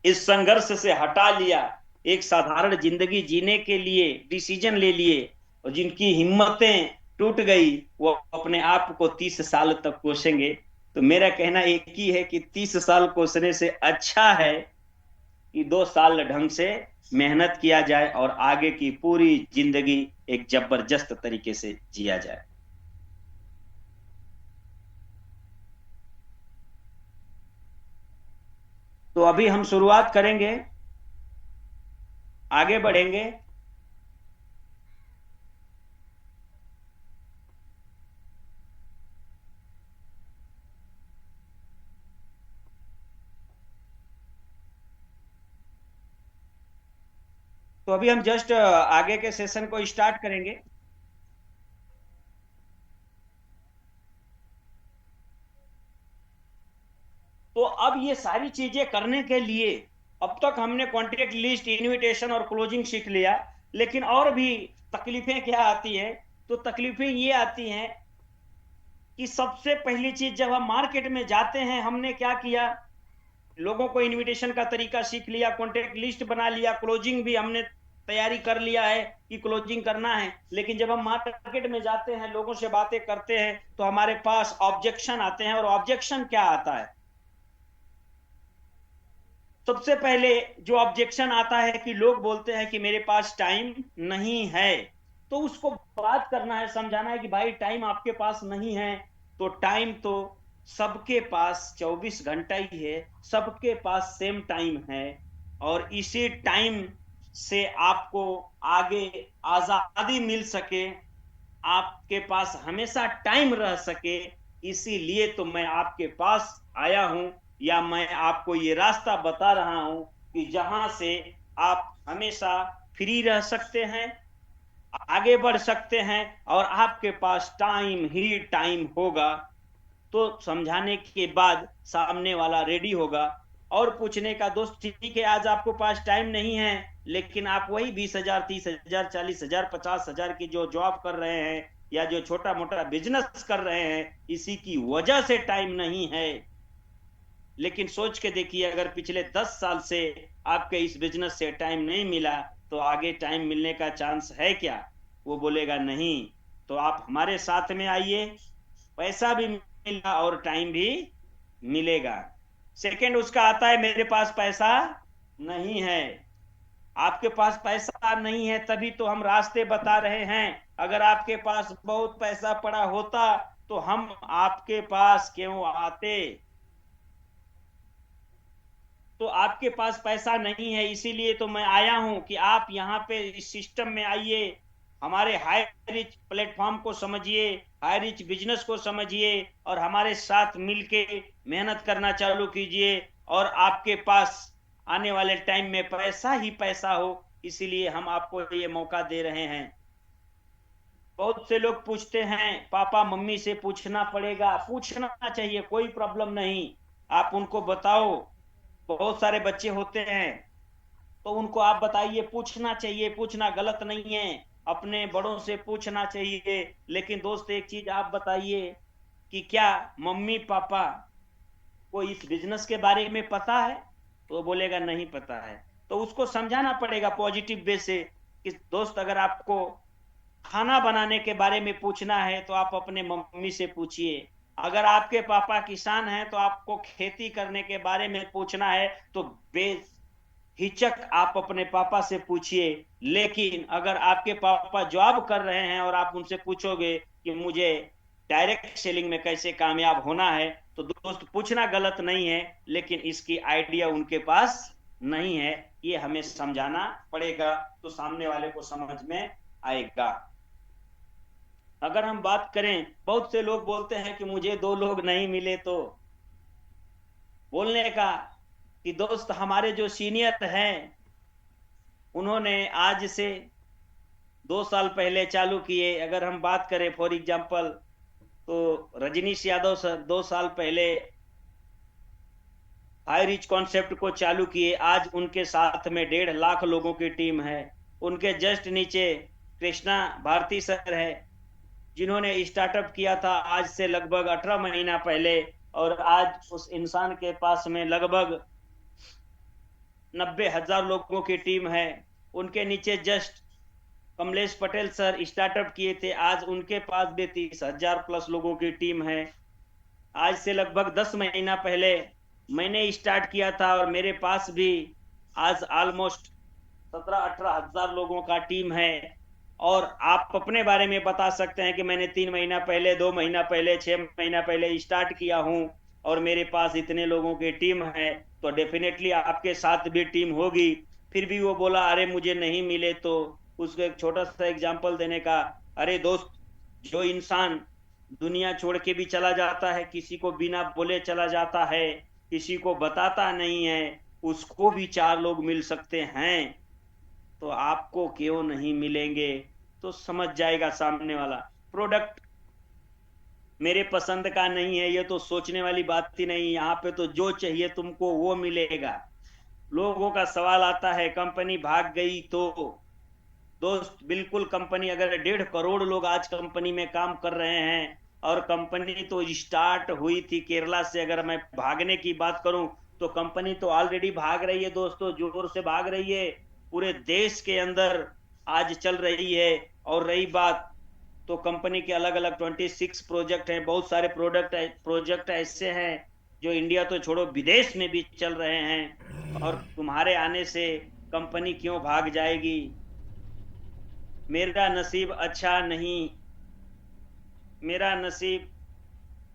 इस संघर्ष से हटा लिया, एक साधारण जिंदगी जीने के लिए डिसीजन ले लिए और जिनकी हिम्मतें टूट गई, वो अपने आप को 30 साल तक कोसेंगे। तो मेरा कहना एक ही है कि 30 साल कोसने से अच्छा है कि 2 साल ढंग से मेहनत किया जाए और आगे की पूरी जिंदगी एक जबरदस्त तरीके से जिया जाए। तो अभी हम शुरुआत करेंगे, आगे बढ़ेंगे। तो अभी हम जस्ट आगे के सेशन को स्टार्ट करेंगे। ये सारी चीजें करने के लिए अब तक हमने कॉन्ट्रैक्ट लिस्ट, इनविटेशन और क्लोजिंग सीख लिया, लेकिन और भी तकलीफें क्या आती हैं? तो तकलीफें ये आती हैं कि सबसे पहली चीज, जब हम मार्केट में जाते हैं, हमने क्या किया, लोगों को इनविटेशन का तरीका सीख लिया, कॉन्ट्रैक्ट लिस्ट बना लिया, क्लोजिंग भी हमने तैयारी कर लिया है कि क्लोजिंग करना है, लेकिन जब हम मार्केट में जाते हैं, लोगों से बातें करते हैं, तो हमारे पास ऑब्जेक्शन आते हैं। और ऑब्जेक्शन क्या आता है? सबसे पहले जो ऑब्जेक्शन आता है कि लोग बोलते हैं कि मेरे पास टाइम नहीं है। तो उसको बात करना है, समझाना है कि भाई टाइम आपके पास नहीं है, तो टाइम तो सबके पास 24 घंटा ही है, सबके पास सेम टाइम है, और इसी टाइम से आपको आगे आजादी मिल सके, आपके पास हमेशा टाइम रह सके, इसीलिए तो मैं आपके पास आया हूं, या मैं आपको ये रास्ता बता रहा हूं कि जहां से आप हमेशा फ्री रह सकते हैं, आगे बढ़ सकते हैं, और आपके पास टाइम ही टाइम होगा। तो समझाने के बाद सामने वाला रेडी होगा और पूछने का, दोस्त ठीक है आज आपको पास टाइम नहीं है, लेकिन आप वही 20,000, 30,000, 40,000, 50,000 की जो जॉब कर रहे हैं, या जो छोटा मोटा बिजनेस कर रहे हैं, इसी की वजह से टाइम नहीं है। लेकिन सोच के देखिए, अगर पिछले 10 साल से आपके इस बिजनेस से टाइम नहीं मिला, तो आगे टाइम मिलने का चांस है क्या? वो बोलेगा नहीं। तो आप हमारे साथ में आइए, पैसा भी मिलेगा और टाइम भी मिलेगा। सेकंड उसका आता है, मेरे पास पैसा नहीं है। आपके पास पैसा नहीं है, तभी तो हम रास्ते बता रहे हैं। अगर आपके पास बहुत पैसा पड़ा होता तो हम आपके पास क्यों आते? तो आपके पास पैसा नहीं है, इसीलिए तो मैं आया हूं कि आप यहाँ पे इस सिस्टम में आइए, हमारे हाई रिच प्लेटफॉर्म को समझिए, हाई रिच बिजनेस को समझिए, और हमारे साथ मिलके मेहनत करना चालू कीजिए, और आपके पास आने वाले टाइम में पैसा ही पैसा हो। इसीलिए हम आपको ये मौका दे रहे हैं। बहुत से लोग पूछते हैं, पापा मम्मी से पूछना पड़ेगा। पूछना चाहिए, कोई प्रॉब्लम नहीं। आप उनको बताओ, बहुत सारे बच्चे होते हैं, तो उनको आप बताइए, पूछना चाहिए, पूछना गलत नहीं है, अपने बड़ों से पूछना चाहिए। लेकिन दोस्त एक चीज आप बताइए कि क्या मम्मी पापा को इस बिजनेस के बारे में पता है? तो बोलेगा नहीं पता है। तो उसको समझाना पड़ेगा पॉजिटिव वे से कि दोस्त, अगर आपको खाना बनाने के बारे में पूछना है तो आप अपने मम्मी से पूछिए। अगर आपके पापा किसान हैं तो आपको खेती करने के बारे में पूछना है तो बेहिचक आप अपने पापा से पूछिए। लेकिन अगर आपके पापा जॉब कर रहे हैं और आप उनसे पूछोगे कि मुझे डायरेक्ट सेलिंग में कैसे कामयाब होना है, तो दोस्त पूछना गलत नहीं है, लेकिन इसकी आइडिया उनके पास नहीं है। ये हमें समझाना पड़ेगा, तो सामने वाले को समझ में आएगा। अगर हम बात करें, बहुत से लोग बोलते हैं कि मुझे 2 लोग नहीं मिले, तो बोलने का कि दोस्त, हमारे जो सीनियर हैं, उन्होंने आज से 2 साल पहले चालू किए। अगर हम बात करें फॉर एग्जांपल, तो रजनीश यादव सर 2 साल पहले हाई रिच कॉन्सेप्ट को चालू किए। आज उनके साथ में 1.5 लाख लोगों की टीम है। उनके जस्ट नीचे कृष्णा भारती सर है, जिन्होंने स्टार्टअप किया था आज से लगभग 18 महीना पहले, और आज उस इंसान के पास में लगभग 90,000 लोगों की टीम है। उनके नीचे just Kamlesh Patel sir startup किए थे, आज उनके पास भी 30,000 प्लस लोगों की टीम है। आज से लगभग 10 महीना पहले मैंने स्टार्ट किया था, और मेरे पास भी आज ऑलमोस्ट 17-18,000 लोगों का टीम है। और आप अपने बारे में बता सकते हैं कि मैंने 3 महीना पहले, 2 महीना पहले, 6 महीना पहले स्टार्ट किया हूं, और मेरे पास इतने लोगों की टीम है। तो डेफिनेटली आपके साथ भी टीम होगी। फिर भी वो बोला, अरे मुझे नहीं मिले, तो उसको एक छोटा सा एग्जाम्पल देने का, अरे दोस्त, जो इंसान दुनिया छोड़ के भी चला जाता है, किसी को बिना बोले चला जाता है, किसी को बताता नहीं है, उसको भी 4 लोग मिल सकते हैं, तो आपको क्यों नहीं मिलेंगे? तो समझ जाएगा सामने वाला। प्रोडक्ट मेरे पसंद का नहीं है, ये तो सोचने वाली बात ही नहीं। यहाँ पे तो जो चाहिए तुमको वो मिलेगा। लोगों का सवाल आता है कंपनी भाग गई तो। दोस्त बिल्कुल, कंपनी अगर 1.5 करोड़ लोग आज कंपनी में काम कर रहे हैं, और कंपनी तो स्टार्ट हुई थी केरला से। अगर मैं भागने की बात करूं तो कंपनी तो ऑलरेडी भाग रही है दोस्तों, जोर से भाग रही है, पूरे देश के अंदर आज चल रही है। और रही बात, तो कंपनी के अलग अलग 26 प्रोजेक्ट हैं, बहुत सारे प्रोजेक्ट ऐसे हैं जो इंडिया तो छोड़ो विदेश में भी चल रहे हैं। और तुम्हारे आने से कंपनी क्यों भाग जाएगी? मेरा नसीब अच्छा नहीं, मेरा नसीब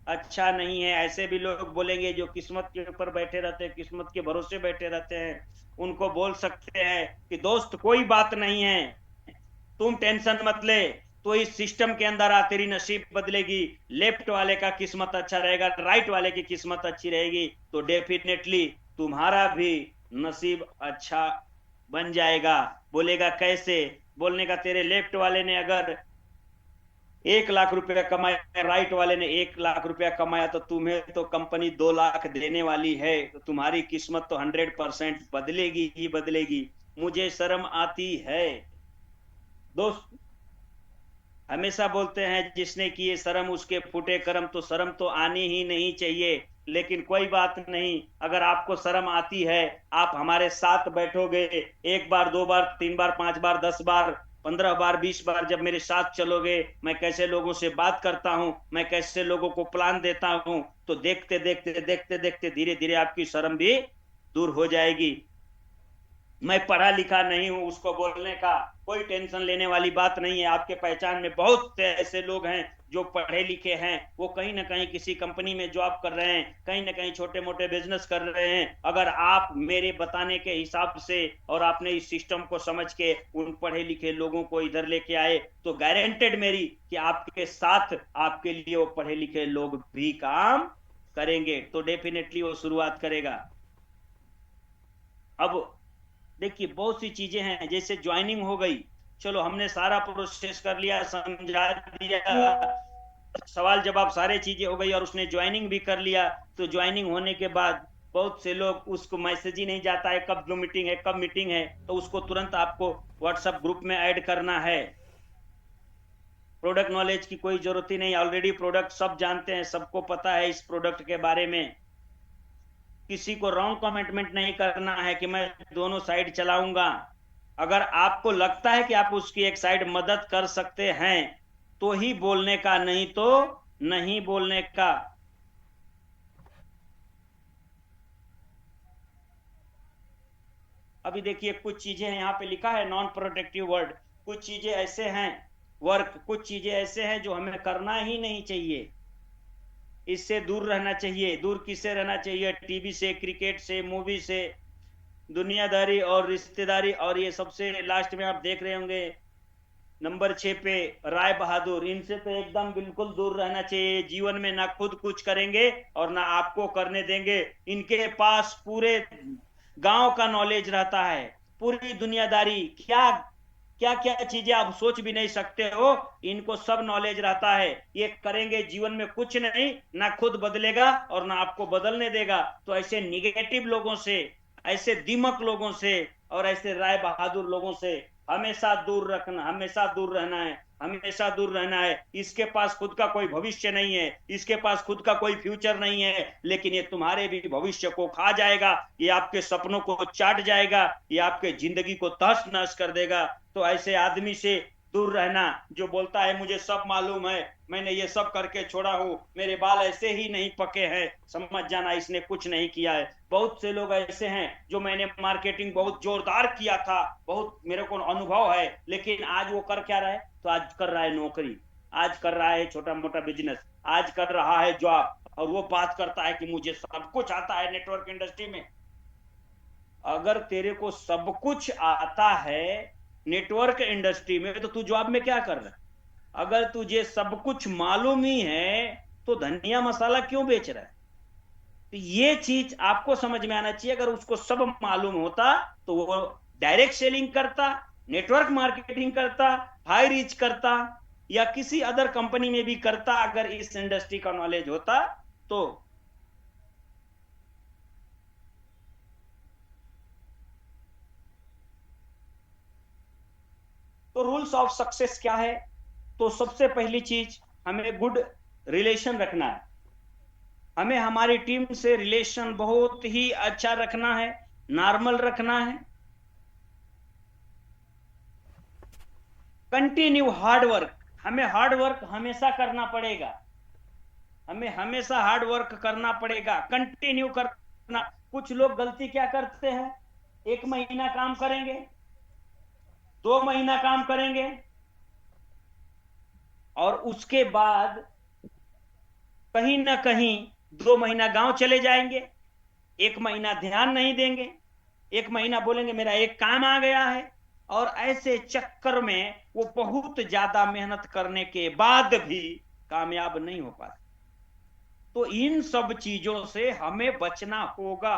अच्छा नहीं है। ऐसे भी लोग बोलेंगे जो किस्मत के ऊपर बैठे रहते हैं, किस्मत के भरोसे बैठे रहते हैं। उनको बोल सकते हैं कि दोस्त कोई बात नहीं है, तुम टेंशन मत ले, तो इस सिस्टम के अंदर आ, तेरी नसीब बदलेगी। लेफ्ट वाले का किस्मत अच्छा रहेगा, राइट वाले की किस्मत अच्छी रहेगी, तो डेफिनेटली तुम्हारा भी नसीब अच्छा बन जाएगा। बोलेगा कैसे? बोलने का, तेरे लेफ्ट वाले ने अगर 1 लाख रुपया कमाया, राइट वाले ने 1 लाख रुपया कमाया, तो तुम्हें तो कंपनी 2 लाख देने वाली है, तो तुम्हारी किस्मत तो 100% बदलेगी ही बदलेगी। मुझे शर्म आती है दोस्त। हमेशा बोलते हैं जिसने किए शर्म उसके फूटे कर्म, तो शर्म तो आनी ही नहीं चाहिए। लेकिन कोई बात नहीं, अगर आपको शर्म आती है, आप हमारे साथ बैठोगे, 1 बार 2 बार 3 बार 5 बार 10 बार 15 बार 20 बार जब मेरे साथ चलोगे, मैं कैसे लोगों से बात करता हूं, मैं कैसे लोगों को प्लान देता हूं, तो देखते देखते देखते देखते धीरे धीरे आपकी शर्म भी दूर हो जाएगी। मैं पढ़ा लिखा नहीं हूं, उसको बोलने का कोई टेंशन लेने वाली बात नहीं है। आपके पहचान में बहुत से ऐसे लोग हैं जो पढ़े लिखे हैं, वो कहीं ना कहीं किसी कंपनी में जॉब कर रहे हैं, कहीं ना कहीं छोटे मोटे बिजनेस कर रहे हैं। अगर आप मेरे बताने के हिसाब से और आपने इस सिस्टम को समझ के उन पढ़े लिखे लोगों को इधर लेके आए, तो गारंटेड मेरी कि आपके साथ आपके लिए वो पढ़े लिखे लोग भी काम करेंगे, तो डेफिनेटली वो शुरुआत करेगा। अब देखिए, बहुत सी चीजें हैं, जैसे ज्वाइनिंग हो गई, चलो हमने सारा प्रोसेस कर लिया, समझा दिया, सवाल जवाब सारे चीजें हो गई, और उसने ज्वाइनिंग भी कर लिया। तो ज्वाइनिंग होने के बाद बहुत से लोग, उसको मैसेज ही नहीं जाता है कब जो मीटिंग है, कब मीटिंग है, तो उसको तुरंत आपको व्हाट्सएप ग्रुप में ऐड करना है। प्रोडक्ट नॉलेज की कोई जरूरत ही नहीं, ऑलरेडी प्रोडक्ट सब जानते हैं, सबको पता है इस प्रोडक्ट के बारे में। किसी को रॉन्ग कमिटमेंट नहीं करना है कि मैं दोनों साइड चलाऊंगा। अगर आपको लगता है कि आप उसकी एक साइड मदद कर सकते हैं तो ही बोलने का, नहीं तो नहीं बोलने का। अभी देखिए, कुछ चीजें यहाँ पे लिखा है नॉन प्रोडक्टिव वर्ड, कुछ चीजें ऐसे हैं वर्क, कुछ चीजें ऐसे हैं जो हमें करना ही नहीं चाहिए, इससे दूर रहना चाहिए। दूर किससे रहना चाहिए? टीवी से, क्रिकेट से, मूवी से, दुनियादारी और रिश्तेदारी। और ये सबसे लास्ट में आप देख रहे होंगे नंबर 6 पे राय बहादुर, इनसे तो एकदम बिल्कुल दूर रहना चाहिए। जीवन में ना खुद कुछ करेंगे और ना आपको करने देंगे। इनके पास पूरे गांव का नॉलेज रहता है, पूरी दुनियादारी, क्या क्या क्या चीजें आप सोच भी नहीं सकते हो, इनको सब नॉलेज रहता है। ये करेंगे, जीवन में कुछ नहीं, ना खुद बदलेगा और ना आपको बदलने देगा। तो ऐसे निगेटिव लोगों से, ऐसे दिमक लोगों से और ऐसे राय बहादुर लोगों से हमेशा दूर रखना, हमेशा दूर रहना है, हमेशा दूर रहना है। इसके पास खुद का कोई भविष्य नहीं है, इसके पास खुद का कोई फ्यूचर नहीं है, लेकिन ये तुम्हारे भी भविष्य को खा जाएगा, ये आपके सपनों को चाट जाएगा, ये आपके जिंदगी को तहस नहस कर देगा। तो ऐसे आदमी से दूर रहना जो बोलता है मुझे सब मालूम है, मैंने ये सब करके छोड़ा हूं, मेरे बाल ऐसे ही नहीं पके हैं, समझ जाना इसने कुछ नहीं किया है। बहुत से लोग ऐसे हैं जो मैंने मार्केटिंग बहुत जोरदार किया था, बहुत मेरे को अनुभव है, लेकिन आज वो कर क्या रहा है? तो आज कर रहा है नौकरी, आज कर रहा है छोटा मोटा बिजनेस, आज कर रहा है जॉब, और वो बात करता है कि मुझे सब कुछ आता है नेटवर्क इंडस्ट्री में। अगर तेरे को सब कुछ आता है नेटवर्क इंडस्ट्री में, तो तू जॉब में क्या कर रहा है? अगर तुझे सब कुछ मालूम ही है तो धनिया मसाला क्यों बेच रहा है? तो ये चीज आपको समझ में आना चाहिए। अगर उसको सब मालूम होता तो वो डायरेक्ट सेलिंग करता, नेटवर्क मार्केटिंग करता, हाई रीच करता, या किसी अदर कंपनी में भी करता अगर इस इंडस्ट्री का नॉलेज होता तो। रूल्स ऑफ सक्सेस क्या है? तो सबसे पहली चीज, हमें गुड रिलेशन रखना है। हमें हमारी टीम से रिलेशन बहुत ही अच्छा रखना है, नॉर्मल रखना है। कंटिन्यू हार्ड वर्क, हमें हार्ड वर्क हमेशा करना पड़ेगा, हमें हमेशा हार्ड वर्क करना पड़ेगा, कंटिन्यू करना। कुछ लोग गलती क्या करते हैं, 1 महीना काम करेंगे, 2 महीना काम करेंगे और उसके बाद कहीं ना कहीं 2 महीना गांव चले जाएंगे, 1 महीना ध्यान नहीं देंगे, 1 महीना बोलेंगे मेरा एक काम आ गया है, और ऐसे चक्कर में वो बहुत ज्यादा मेहनत करने के बाद भी कामयाब नहीं हो पाते। तो इन सब चीजों से हमें बचना होगा।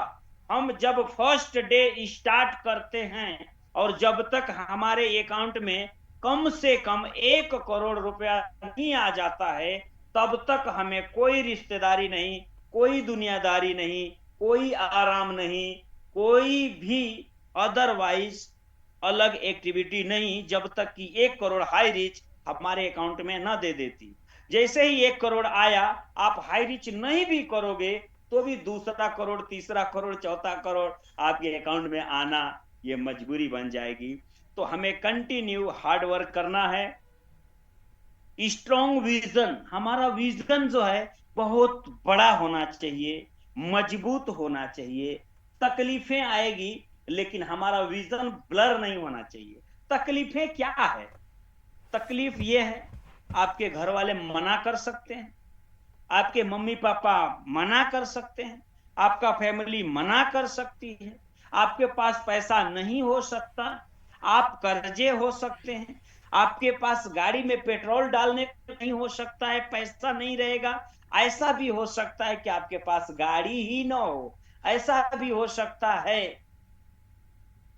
हम जब फर्स्ट डे स्टार्ट करते हैं और जब तक हमारे अकाउंट में कम से कम 1 करोड़ रुपया नहीं आ जाता है, तब तक हमें कोई रिश्तेदारी नहीं, कोई दुनियादारी नहीं, कोई आराम नहीं, कोई भी अदरवाइज अलग एक्टिविटी नहीं, जब तक कि 1 करोड़ हाई रिच हमारे अकाउंट में न दे देती। जैसे ही 1 करोड़ आया, आप हाई रिच नहीं भी करोगे तो भी दूसरा करोड़, तीसरा करोड़, चौथा करोड़ आपके अकाउंट में आना ये मजबूरी बन जाएगी। तो हमें कंटिन्यू हार्ड वर्क करना है। स्ट्रॉन्ग विजन, हमारा विजन जो है बहुत बड़ा होना चाहिए, मजबूत होना चाहिए। तकलीफें आएगी लेकिन हमारा विजन ब्लर नहीं होना चाहिए। तकलीफें क्या है? तकलीफ ये है, आपके घर वाले मना कर सकते हैं, आपके मम्मी पापा मना कर सकते हैं, आपका फैमिली मना कर सकती है, आपके पास पैसा नहीं हो सकता, आप कर्जे हो सकते हैं, आपके पास गाड़ी में पेट्रोल डालने को नहीं हो सकता है, पैसा नहीं रहेगा। ऐसा भी हो सकता है कि आपके पास गाड़ी ही ना हो, ऐसा भी हो सकता है।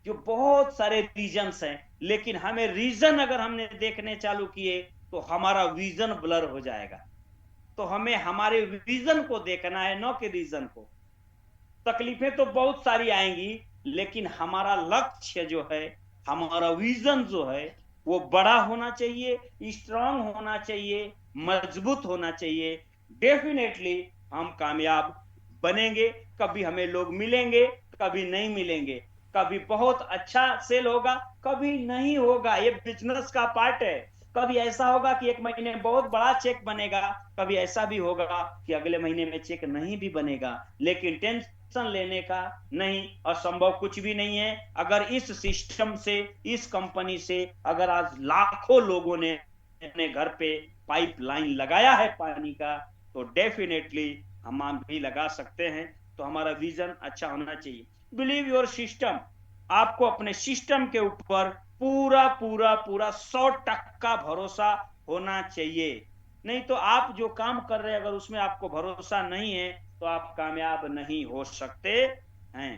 जो बहुत सारे रीजंस हैं, लेकिन हमें रीजन अगर हमने देखने चालू किए तो हमारा विजन ब्लर हो जाएगा। तो हमें हमारे विजन को देखना है, न कि रीजन को। तकलीफें तो बहुत सारी आएंगी, लेकिन हमारा लक्ष्य जो है, हमारा विजन जो है वो बड़ा होना चाहिए, स्ट्रांग होना चाहिए, मजबूत होना चाहिए। डेफिनेटली हम कामयाब बनेंगे। कभी हमें लोग मिलेंगे, कभी नहीं मिलेंगे, कभी बहुत अच्छा सेल होगा, कभी नहीं होगा, ये बिजनेस का पार्ट है। कभी ऐसा होगा कि 1 महीने में बहुत बड़ा चेक बनेगा, कभी ऐसा भी होगा कि अगले महीने में चेक नहीं भी बनेगा। लेकिन टेंशन लेने का नहीं, असंभव कुछ भी नहीं है। अगर इस सिस्टम से, इस कंपनी से अगर आज लाखों लोगों ने अपने घर पे पाइपलाइन लगाया है पानी का, तो डेफिनेटली हम भी लगा सकते हैं। तो हमारा विजन अच्छा होना चाहिए। बिलीव योर सिस्टम, आपको अपने सिस्टम के ऊपर पूरा पूरा पूरा 100% भरोसा होना चाहिए। नहीं तो आप जो काम कर रहे हैं अगर उसमें आपको भरोसा नहीं है तो आप कामयाब नहीं हो सकते हैं।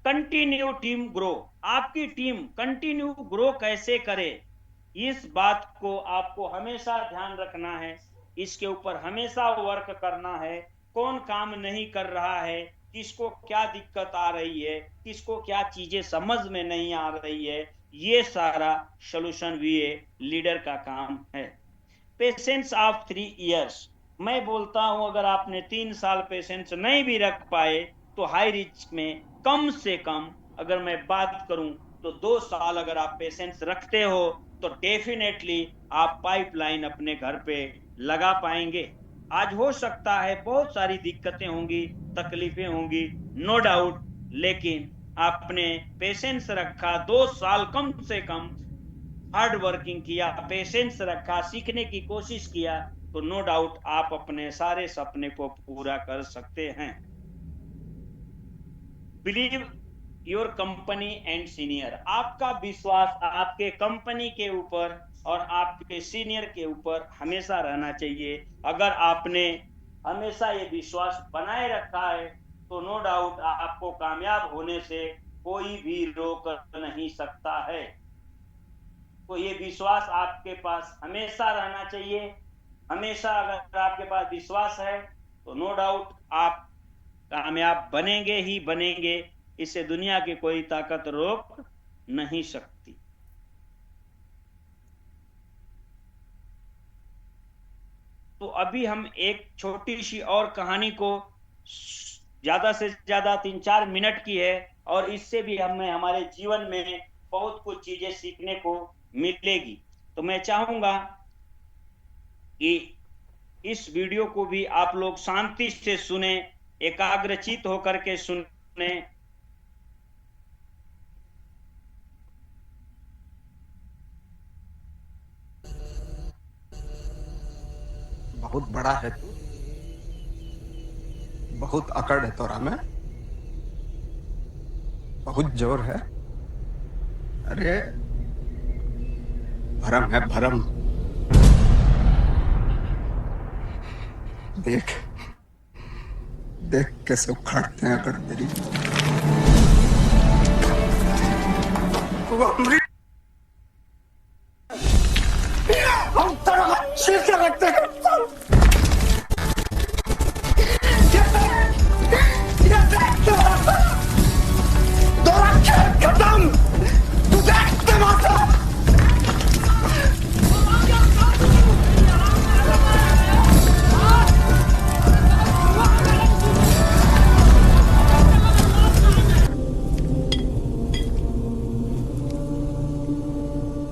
कंटिन्यू टीम ग्रो, आपकी टीम कंटिन्यू ग्रो कैसे करे, इस बात को आपको हमेशा ध्यान रखना है। इसके ऊपर हमेशा वर्क करना है। कौन काम नहीं कर रहा है, किसको क्या दिक्कत आ रही है, किसको क्या चीजें समझ में नहीं आ रही है, ये सारा सॉल्यूशन भी लीडर का काम है। पेशेंस ऑफ 3 इयर्स, मैं बोलता हूं अगर आपने 3 साल पेशेंस नहीं भी रख पाए तो हाई रिच में कम से कम अगर मैं बात करूं तो 2 साल अगर आप पेशेंस रखते हो तो डेफिनेटली आप पाइपलाइन अपने घर पे लगा पाएंगे। आज हो सकता है बहुत सारी दिक्कतें होंगी, तकलीफें होंगी, नो डाउट, लेकिन आपने पेशेंस रखा, 2 साल कम से कम हार्ड वर्किंग किया, पेशेंस रखा, सीखने की कोशिश किया, तो नो डाउट आप अपने सारे सपने को पूरा कर सकते हैं। Believe your company and senior, आपका विश्वास आपके कंपनी के ऊपर और आपके सीनियर के ऊपर हमेशा रहना चाहिए। अगर आपने हमेशा ये विश्वास बनाए रखा है तो नो डाउट आपको कामयाब होने से कोई भी रोक नहीं सकता है। तो ये विश्वास आपके पास हमेशा रहना चाहिए। हमेशा अगर आपके पास विश्वास है तो नो डाउट आप कामयाब बनेंगे ही बनेंगे। इसे दुनिया की कोई ताकत रोक नहीं सकती। तो अभी हम एक छोटी सी और कहानी को, ज्यादा से ज्यादा 3-4 मिनट की है, और इससे भी हमें हमारे जीवन में बहुत कुछ चीजें सीखने को मिलेगी। तो मैं चाहूंगा कि इस वीडियो को भी आप लोग शांति से सुने, एकाग्रचित होकर के सुने। बहुत बड़ा है तू, बहुत अकड़ है तोरा में, बहुत जोर है। अरे भरम है भरम। देख देख कैसे उखाड़ते हैं अकड़ तेरी। वो अमृत हम तरह छील के रखते हैं।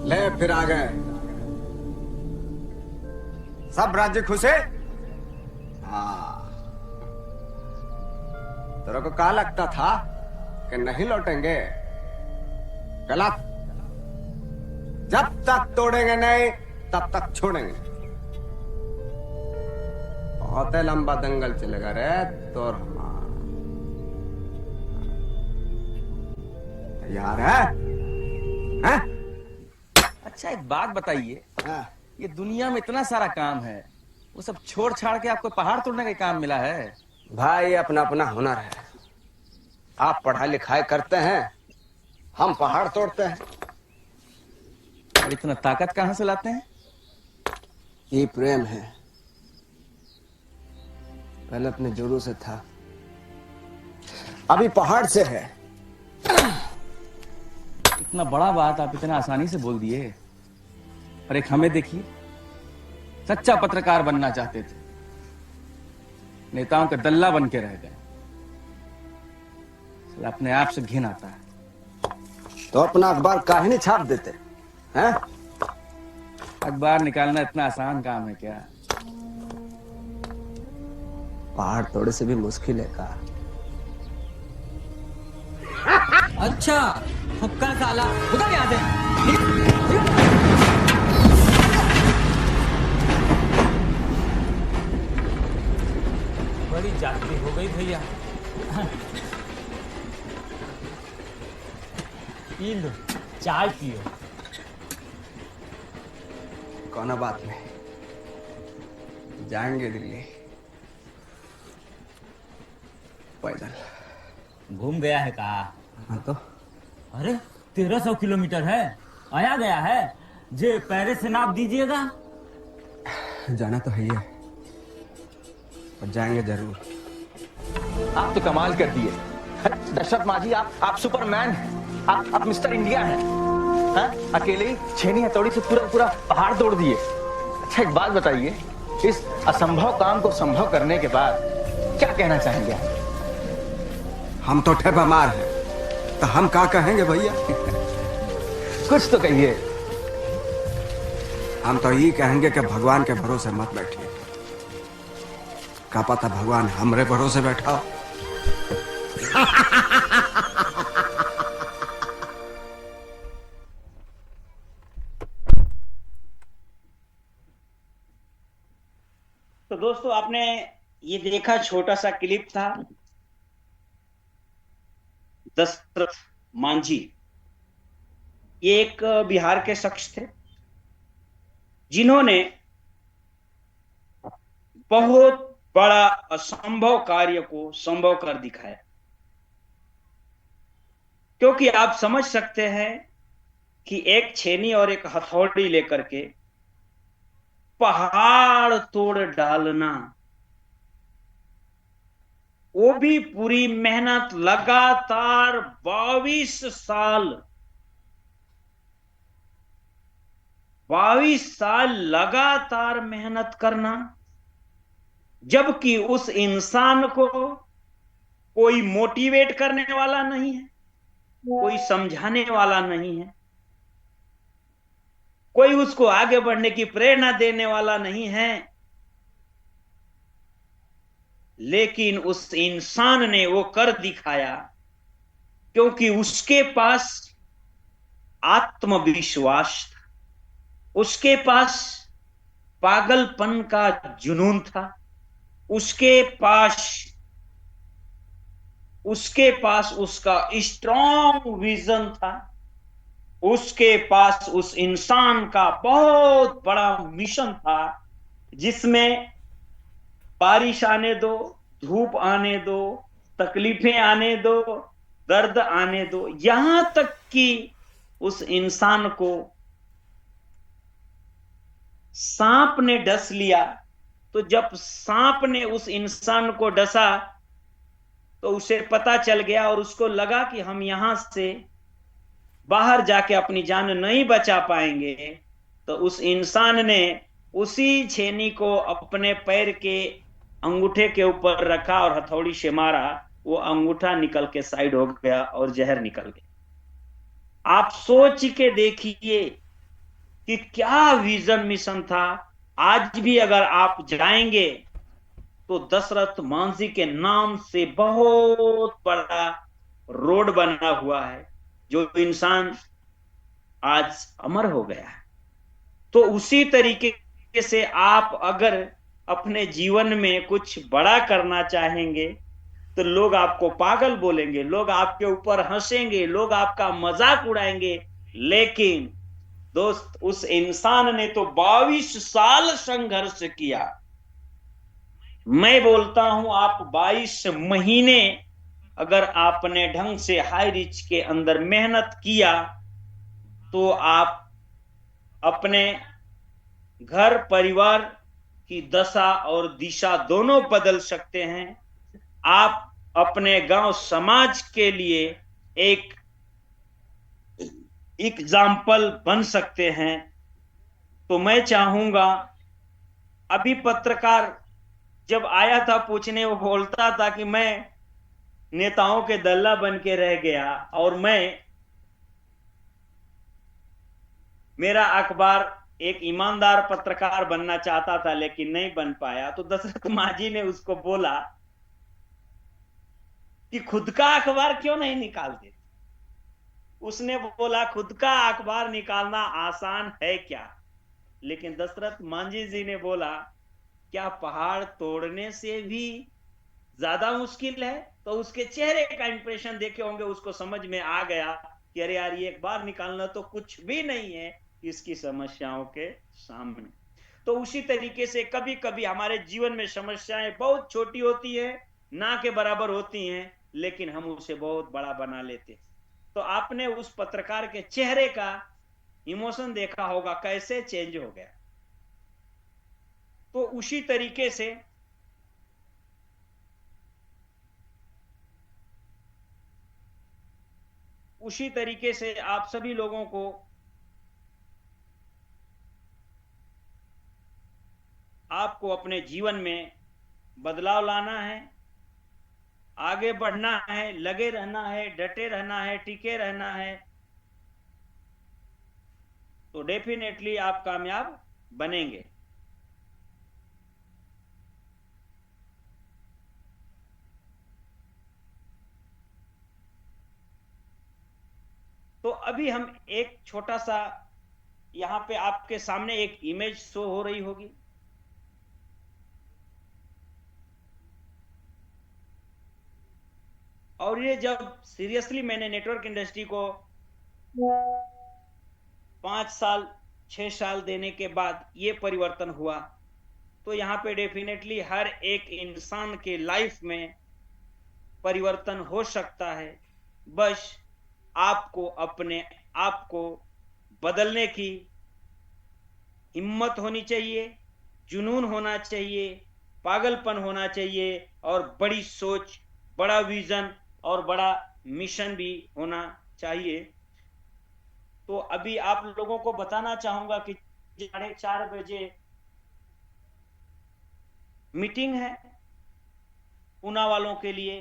ले फिर आ गए सब राज्य खुशे। हाँ, तेरे को क्या लगता था कि नहीं लौटेंगे? गलत। जब तक तोड़ेंगे नहीं तब तक छोड़ेंगे। बहुत ही लंबा दंगल चलेगा रे तो तैयार है? हैं? अच्छा एक बात बताइए, ये दुनिया में इतना सारा काम है, वो सब छोड़ छाड़ के आपको पहाड़ तोड़ने का काम मिला है? भाई अपना अपना हुनर है। आप पढ़ाई लिखाई करते हैं, हम पहाड़ तोड़ते हैं। और इतना ताकत कहां से लाते हैं? ये प्रेम है। पहले अपने जोड़ों से था, अभी पहाड़ से है। इतना बड़ा बात आप इतना आसानी से बोल दिए। और एक हमें देखिए, सच्चा पत्रकार बनना चाहते थे, नेताओं का दल्ला बन के रह गए। अपने आप से घिन आता है। तो अपना अखबार काहे नहीं छाप देते हैं? अखबार निकालना इतना आसान काम है क्या? पहाड़ तोड़े से भी मुश्किल है का? अच्छा हुक्का साला उधर यहाँ से। बड़ी जागती हो गई भैया। पी लो, चाय पियो। कौन बात नहीं, जाएंगे दिल्ली पैदल। घूम गया है कहा? हाँ तो अरे 1300 किलोमीटर है, आया गया है। जे पैरे से नाप दीजिएगा। जाना तो है ही है, और जाएंगे जरूर। आप तो कमाल कर दिए दशरथ मांझी। आप सुपरमैन हैं, आप मिस्टर इंडिया हैं। हाँ? अकेले ही छेनी हथौड़ी से पूरा पूरा पहाड़ तोड़ दिए। अच्छा एक बात बताइए, इस असंभव काम को संभव करने के बाद क्या कहना चाहेंगे आप? हम तो ठे बीमार हैं, तो हम क्या कहेंगे भैया? कुछ तो कहिए। हम तो ये कहेंगे कि भगवान के भरोसे मत बैठिए। क्या पता भगवान हमरे भरोसे बैठा हो। तो दोस्तों आपने ये देखा, छोटा सा क्लिप था दशरथ मांझी। ये एक बिहार के शख्स थे जिन्होंने बहुत बड़ा असंभव कार्य को संभव कर दिखाया। क्योंकि आप समझ सकते हैं कि एक छेनी और एक हथौड़ी लेकर के पहाड़ तोड़ डालना, वो भी पूरी मेहनत, लगातार 22 साल, 22 साल लगातार मेहनत करना, जबकि उस इंसान को कोई मोटिवेट करने वाला नहीं है, कोई समझाने वाला नहीं है, कोई उसको आगे बढ़ने की प्रेरणा देने वाला नहीं है। लेकिन उस इंसान ने वो कर दिखाया, क्योंकि उसके पास आत्मविश्वास था, उसके पास पागलपन का जुनून था, उसके पास उसका स्ट्रॉन्ग विजन था, उसके पास उस इंसान का बहुत बड़ा मिशन था, जिसमें बारिश आने दो, धूप आने दो, तकलीफें आने दो, दर्द आने दो, यहां तक कि उस इंसान को सांप ने डस लिया। तो जब सांप ने उस इंसान को डसा तो उसे पता चल गया और उसको लगा कि हम यहां से बाहर जाके अपनी जान नहीं बचा पाएंगे। तो उस इंसान ने उसी छेनी को अपने पैर के अंगूठे के ऊपर रखा और हथौड़ी से मारा, वो अंगूठा निकल के साइड हो गया और जहर निकल गया। आप सोच के देखिए कि क्या विजन मिशन था। आज भी अगर आप जाएंगे तो दशरथ मांझी के नाम से बहुत बड़ा रोड बना हुआ है, जो इंसान आज अमर हो गया है। तो उसी तरीके से आप अगर अपने जीवन में कुछ बड़ा करना चाहेंगे तो लोग आपको पागल बोलेंगे, लोग आपके ऊपर हंसेंगे, लोग आपका मजाक उड़ाएंगे। लेकिन दोस्त, उस इंसान ने तो 22 साल संघर्ष किया। मैं बोलता हूं आप 22 महीने अगर आपने ढंग से हाई रिच के अंदर मेहनत किया तो आप अपने घर परिवार की दशा और दिशा दोनों बदल सकते हैं। आप अपने गांव समाज के लिए एक एग्जाम्पल बन सकते हैं। तो मैं चाहूंगा, अभी पत्रकार जब आया था पूछने, वो बोलता था कि मैं नेताओं के दल्ला बन के रह गया और मेरा अखबार एक ईमानदार पत्रकार बनना चाहता था लेकिन नहीं बन पाया। तो दशरथ मांझी ने उसको बोला कि खुद का अखबार क्यों नहीं निकालते। उसने बोला खुद का अखबार निकालना आसान है क्या, लेकिन दशरथ मांझी जी ने बोला क्या पहाड़ तोड़ने से भी ज्यादा मुश्किल है। तो उसके चेहरे का इंप्रेशन देखे होंगे, उसको समझ में आ गया कि अरे यार, ये एक बार निकालना तो कुछ भी नहीं है इसकी समस्याओं के सामने। तो उसी तरीके से कभी कभी हमारे जीवन में समस्याएं बहुत छोटी होती है, ना के बराबर होती हैं, लेकिन हम उसे बहुत बड़ा बना लेते हैं। तो आपने उस पत्रकार के चेहरे का इमोशन देखा होगा, कैसे चेंज हो गया। तो उसी तरीके से आप सभी लोगों को आपको अपने जीवन में बदलाव लाना है, आगे बढ़ना है, लगे रहना है, डटे रहना है, टिके रहना है, तो डेफिनेटली आप कामयाब बनेंगे। तो अभी हम एक छोटा सा, यहां पे आपके सामने एक इमेज शो हो रही होगी। और ये जब सीरियसली मैंने नेटवर्क इंडस्ट्री को 5 साल 6 साल देने के बाद ये परिवर्तन हुआ, तो यहाँ पे डेफिनेटली हर एक इंसान के लाइफ में परिवर्तन हो सकता है। बस आपको अपने आप को बदलने की हिम्मत होनी चाहिए, जुनून होना चाहिए, पागलपन होना चाहिए और बड़ी सोच, बड़ा विजन और बड़ा मिशन भी होना चाहिए। तो अभी आप लोगों को बताना चाहूंगा कि 4:30 बजे मीटिंग है पूना वालों के लिए,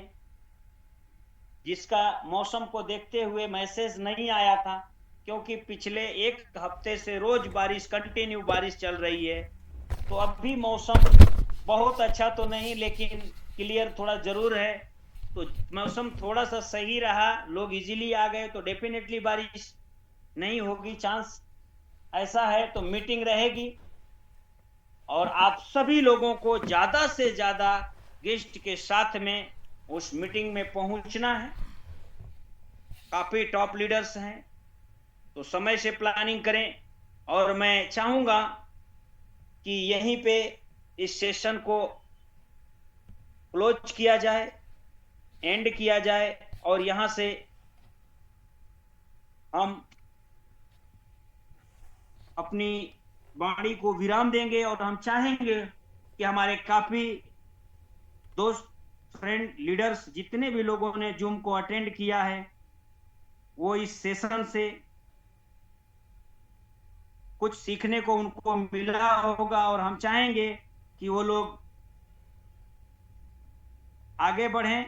जिसका मौसम को देखते हुए मैसेज नहीं आया था, क्योंकि पिछले एक हफ्ते से रोज बारिश, कंटिन्यू बारिश चल रही है। तो अभी मौसम बहुत अच्छा तो नहीं, लेकिन क्लियर थोड़ा जरूर है। तो मौसम थोड़ा सा सही रहा, लोग इजीली आ गए, तो डेफिनेटली बारिश नहीं होगी, चांस ऐसा है। तो मीटिंग रहेगी और आप सभी लोगों को ज्यादा से ज्यादा गेस्ट के साथ में उस मीटिंग में पहुंचना है। काफी टॉप लीडर्स हैं, तो समय से प्लानिंग करें। और मैं चाहूंगा कि यहीं पे इस सेशन को क्लोज किया जाए, एंड किया जाए, और यहां से हम अपनी वाणी को विराम देंगे। और हम चाहेंगे कि हमारे काफी दोस्त, फ्रेंड, लीडर्स, जितने भी लोगों ने जूम को अटेंड किया है, वो इस सेशन से कुछ सीखने को उनको मिला होगा, और हम चाहेंगे कि वो लोग आगे बढ़ें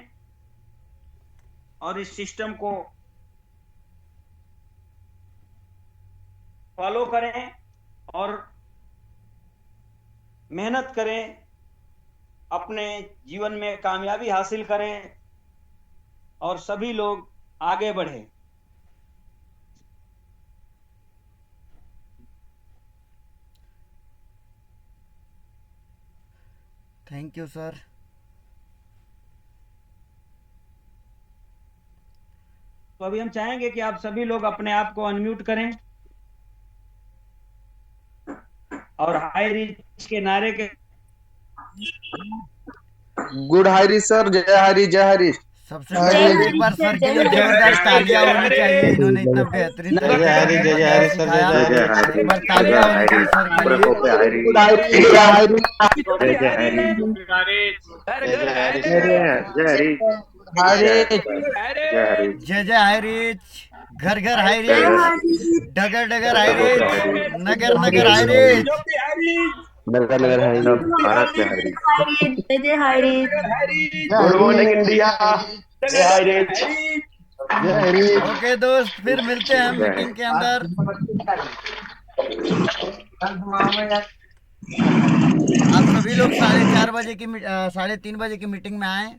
और इस सिस्टम को फॉलो करें और मेहनत करें, अपने जीवन में कामयाबी हासिल करें और सभी लोग आगे बढ़ें। Thank you sir. तो अभी हम चाहेंगे कि आप सभी लोग अपने आप को अनम्यूट करें और हाई रीच के नारे के गुड हरी सर, जय हरी, जय हरी। सबसे पहले एक बार सर के लिए जोरदार तालियां होनी चाहिए, इन्होंने इतना बेहतरीन तरीके से सिखाया। एक बार तालियां होनी चाहिए सर के लिए। गुड हरी, जय हरी, जय जय हाई रिच, घर घर हाई रिच, डगर डगर हाई रिच, नगर नगर हाई रिच। नगर नगर हरी, भारत जय हरी। जय जय हरी। गुड मॉर्निंग इंडिया, जय हरी, जय हरी। ओके दोस्त, फिर मिलते हैं मीटिंग के अंदर। आप सभी लोग 3:30 बजे की मीटिंग में आए।